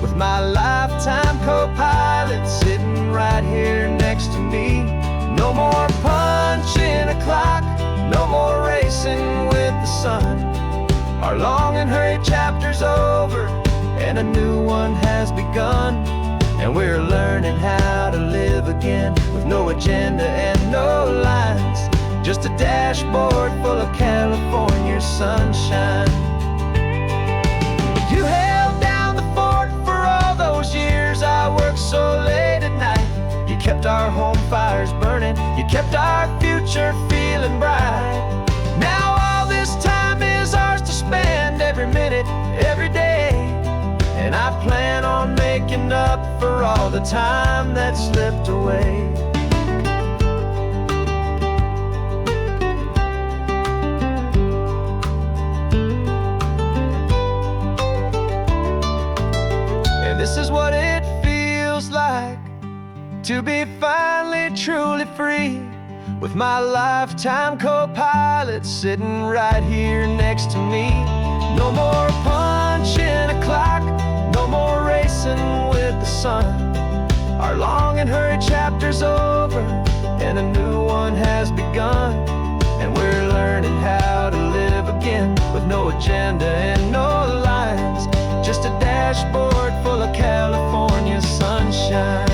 with my lifetime co-pilot sitting right here next to me. No more punching a clock, no more racing with the sun. Our long and hurried chapter's over and a new one has begun. And we're learning how to live again, with no agenda and no lines, just a dashboard full of California sunshine. You held down the fort for all those years I worked so late at night. You kept our home fires burning, you kept our future feeling bright. Now all this time is ours to spend, every minute, every day. And I plan on making up for all the time that slipped away. And this is what it feels like to be finally truly free, with my lifetime co-pilot sitting right here next to me. No more punching a clock, no more racing with the sun. Our long and hurried chapter's over and a new one has begun. And we're learning how to live again, with no agenda and no lines, just a dashboard full of California sunshine.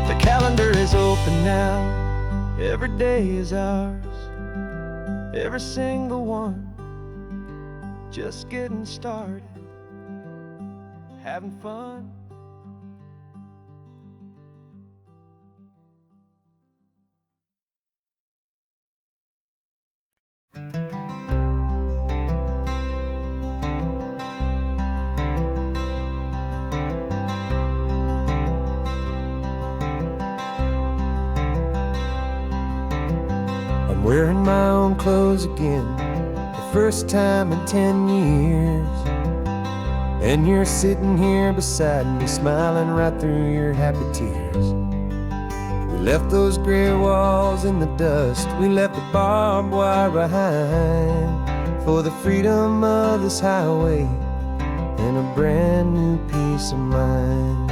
The calendar is open now, every day is ours, every single one, just getting started, having fun. I'm wearing my own clothes again, the first time in 10 years. And you're sitting here beside me, smiling right through your happy tears. We left those gray walls in the dust, we left the barbed wire behind, for the freedom of this highway and a brand new peace of mind.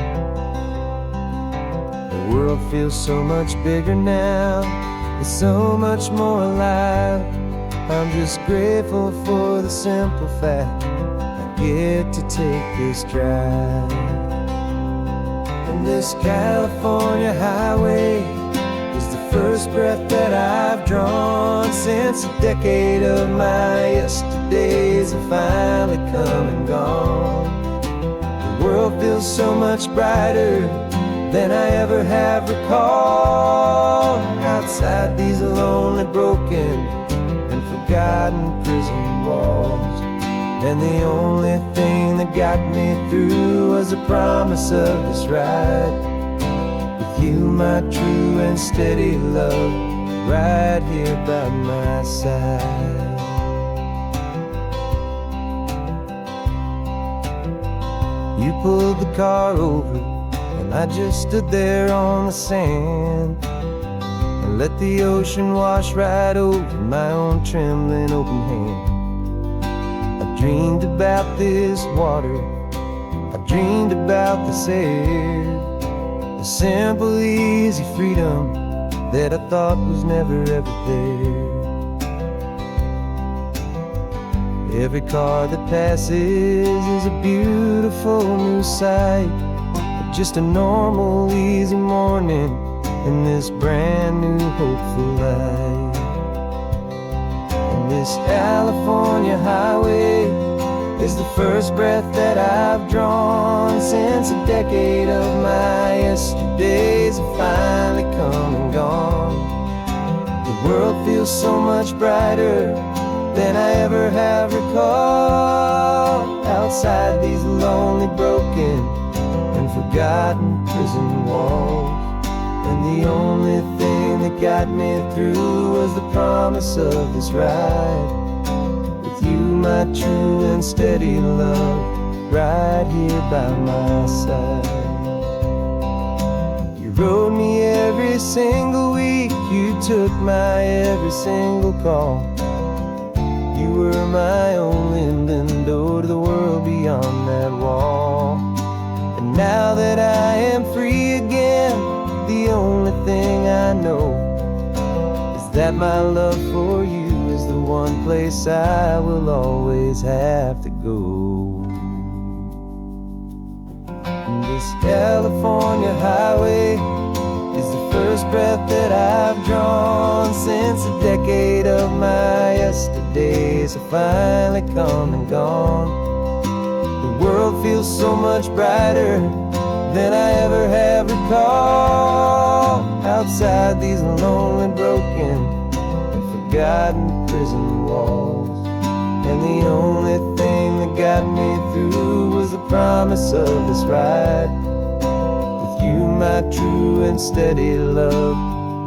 The world feels so much bigger now, it's so much more alive. I'm just grateful for the simple fact I get to take this drive. And this California highway is the first breath that I've drawn since a decade of my yesterdays have finally come and gone. The world feels so much brighter than I ever have recalled. Outside these lonely, broken, and forgotten prison walls. And the only thing that got me through was the promise of this ride with you, my true and steady love, right here by my side. You pulled the car over and I just stood there on the sand and let the ocean wash right over my own trembling open hand. I dreamed about this water, I dreamed about this air, the simple, easy freedom that I thought was never ever there. Every car that passes is a beautiful new sight, but just a normal, easy morning in this brand new, hopeful life. And this California highway is the first breath that I've drawn since a decade of my yesterdays have finally come and gone. The world feels so much brighter than I ever have recalled. Outside these lonely, broken, and forgotten prison walls. And the only thing that got me through was the promise of this ride with you, my true and steady love, right here by my side. You rode me every single week, you took my every single call. You were my only window to the world beyond that wall. And now that I am free again, the only thing I know is that my love for you is the one place I will always have to go. And this California highway is the first breath that I've drawn since a decade of my yesterdays have finally come and gone. The world feels so much brighter than I ever have recalled. Outside these lonely, broken, and forgotten prison walls. And the only thing that got me through was the promise of this ride with you, my true and steady love,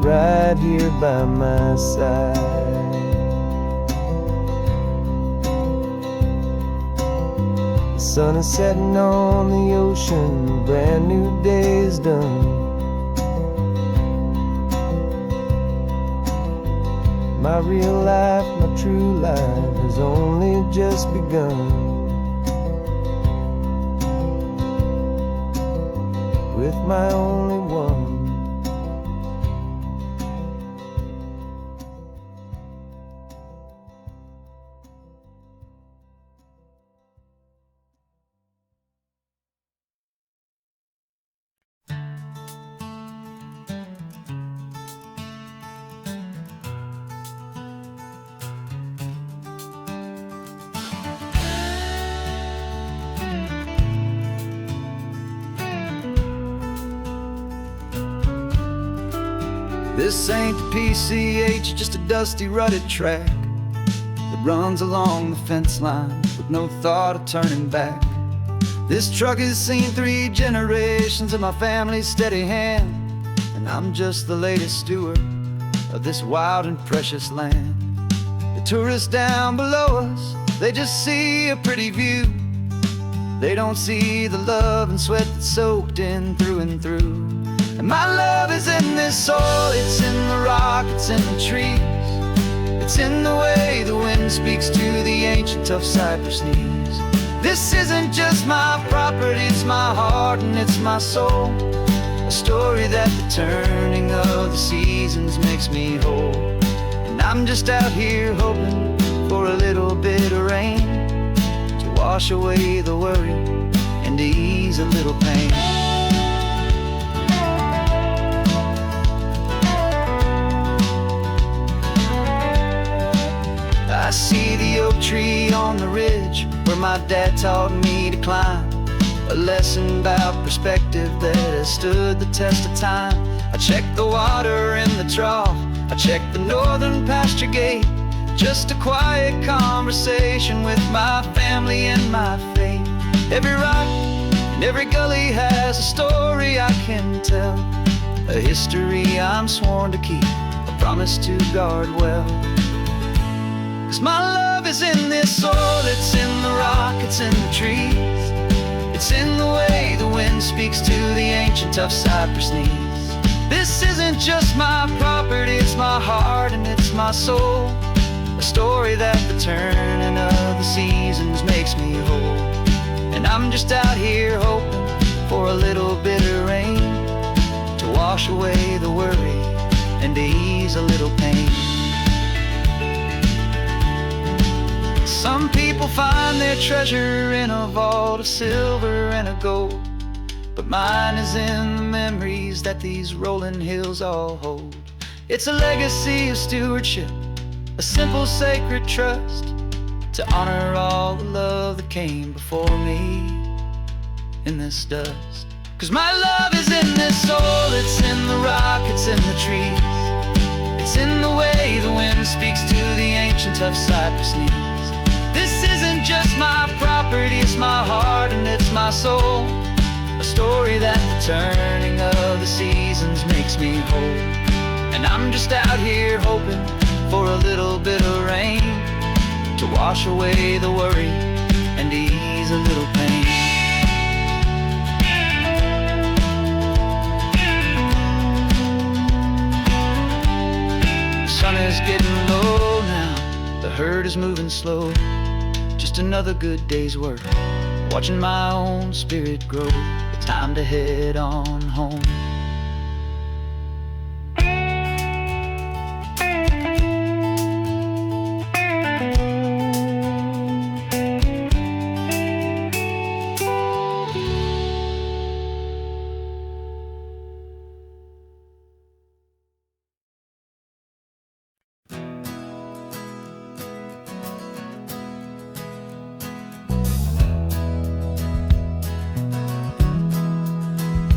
right here by my side. The sun is setting on the ocean, a brand new day is done. My real life, my true life has only just begun. With my only one. This ain't the PCH, just a dusty, rutted track that runs along the fence line with no thought of turning back. This truck has seen 3 generations of my family's steady hand, and I'm just the latest steward of this wild and precious land. The tourists down below us, they just see a pretty view. They don't see the love and sweat that's soaked in through and through. And my love is in this soil, it's in the rock, it's in the trees. It's in the way the wind speaks to the ancient tough cypress knees. This isn't just my property, it's my heart and it's my soul. A story that the turning of the seasons makes me whole. And I'm just out here hoping for a little bit of rain to wash away the worry and to ease a little pain. I see the oak tree on the ridge where my dad taught me to climb. A lesson about perspective that has stood the test of time. I check the water in the trough, I check the northern pasture gate. Just a quiet conversation with my family and my faith. Every rock and every gully has a story I can tell. A history I'm sworn to keep, a promise to guard well. 'Cause my love is in this soil, it's in the rock, it's in the trees. It's in the way the wind speaks to the ancient tough cypress knees. This isn't just my property, it's my heart and it's my soul. A story that the turning of the seasons makes me whole. And I'm just out here hoping for a little bit of rain to wash away the worry and to ease a little pain. Some people find their treasure in a vault of silver and a gold, but mine is in the memories that these rolling hills all hold. It's a legacy of stewardship, a simple sacred trust, to honor all the love that came before me in this dust. 'Cause my love is in this soil, it's in the rock, it's in the trees. It's in the way the wind speaks to the ancient tough cypress knees. This isn't just my property, it's my heart and it's my soul. A story that the turning of the seasons makes me whole. And I'm just out here hoping for a little bit of rain to wash away the worry and ease a little pain. The sun is getting low now, the herd is moving slow. Just another good day's work, watching my own spirit grow. Time to head on home.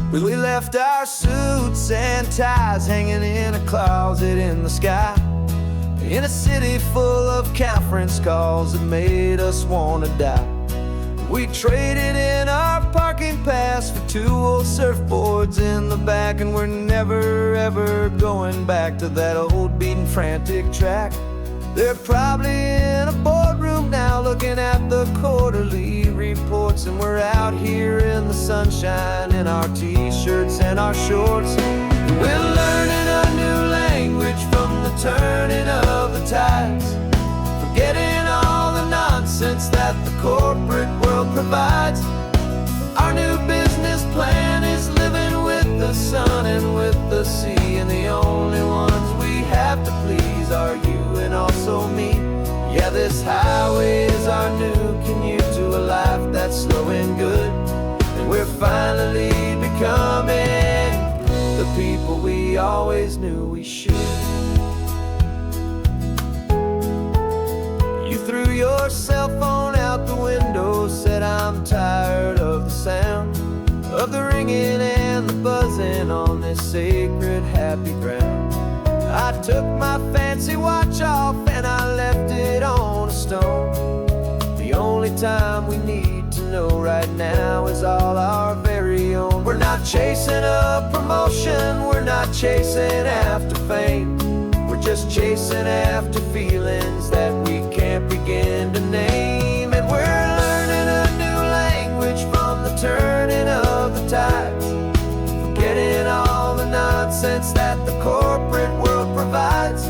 We left our suits and ties hanging in a closet in the sky, in a city full of conference calls that made us want to die. We traded in our parking pass for 2 old surfboards in the back, and we're never ever going back to that old beaten frantic track. They're probably in a boardroom now looking at the quarterly reports, and we're out here in the sunshine in our t-shirts and our shorts. We're learning a new language from the turning of the tides, forgetting all the nonsense that the corporate world provides. Our new business plan is living with the sun and with the sea, and the only ones we have to please are you and also me. Yeah, this highway is our new commute to a life that's slow and good, and we're finally becoming the people we always knew we should. You threw your cell phone out the window, said I'm tired of the sound of the ringing and the buzzing on this sacred happy ground. I took my fancy watch off and I left it on a stone. The only time we need to know right now is all our very own. We're not chasing a promotion, we're not chasing after fame. We're just chasing after feelings that we can't begin to name. And we're learning a new language from the turning of the tides, forgetting all the nonsense that the corporate world provides.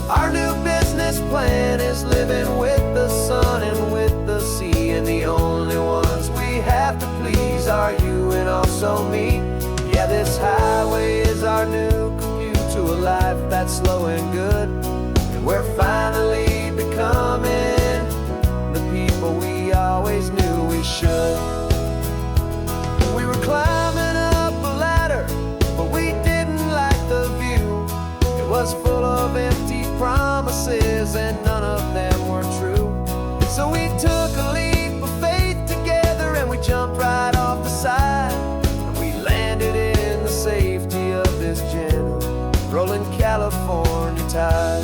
Our new business plan is living with the sun and with the sea, and the only ones we have to please are you and also me. Yeah, this highway is our new commute to a life that's slow and good, and we're finally becoming the people we always knew we should. We were climbing up a ladder, but we didn't like the view. It was full of empty promises and none of them were true. So we took a leap of faith together and we jumped right off the side, and we landed in the safety of this gentle rolling California tide.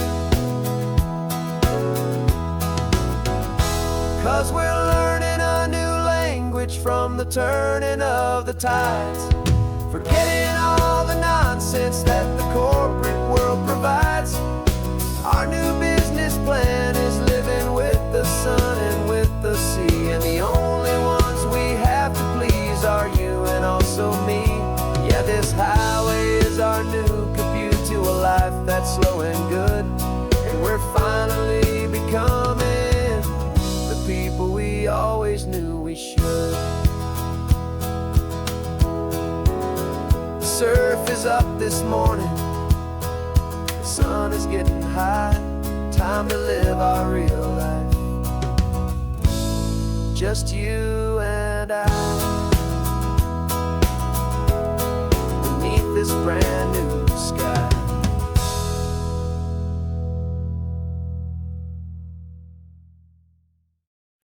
'Cause we're learning a new language from the turning of the tides, forgetting all the nonsense that the corporate world provides. Our new business plan is living with the sun and with the sea, and the only ones we have to please are you and also me. Yeah, this highway is our new commute to a life that's slow and good, and we're finally becoming the people we always knew we should. The surf is up this morning, the sun is getting high, time to live our real life, just you and I, beneath this brand new sky.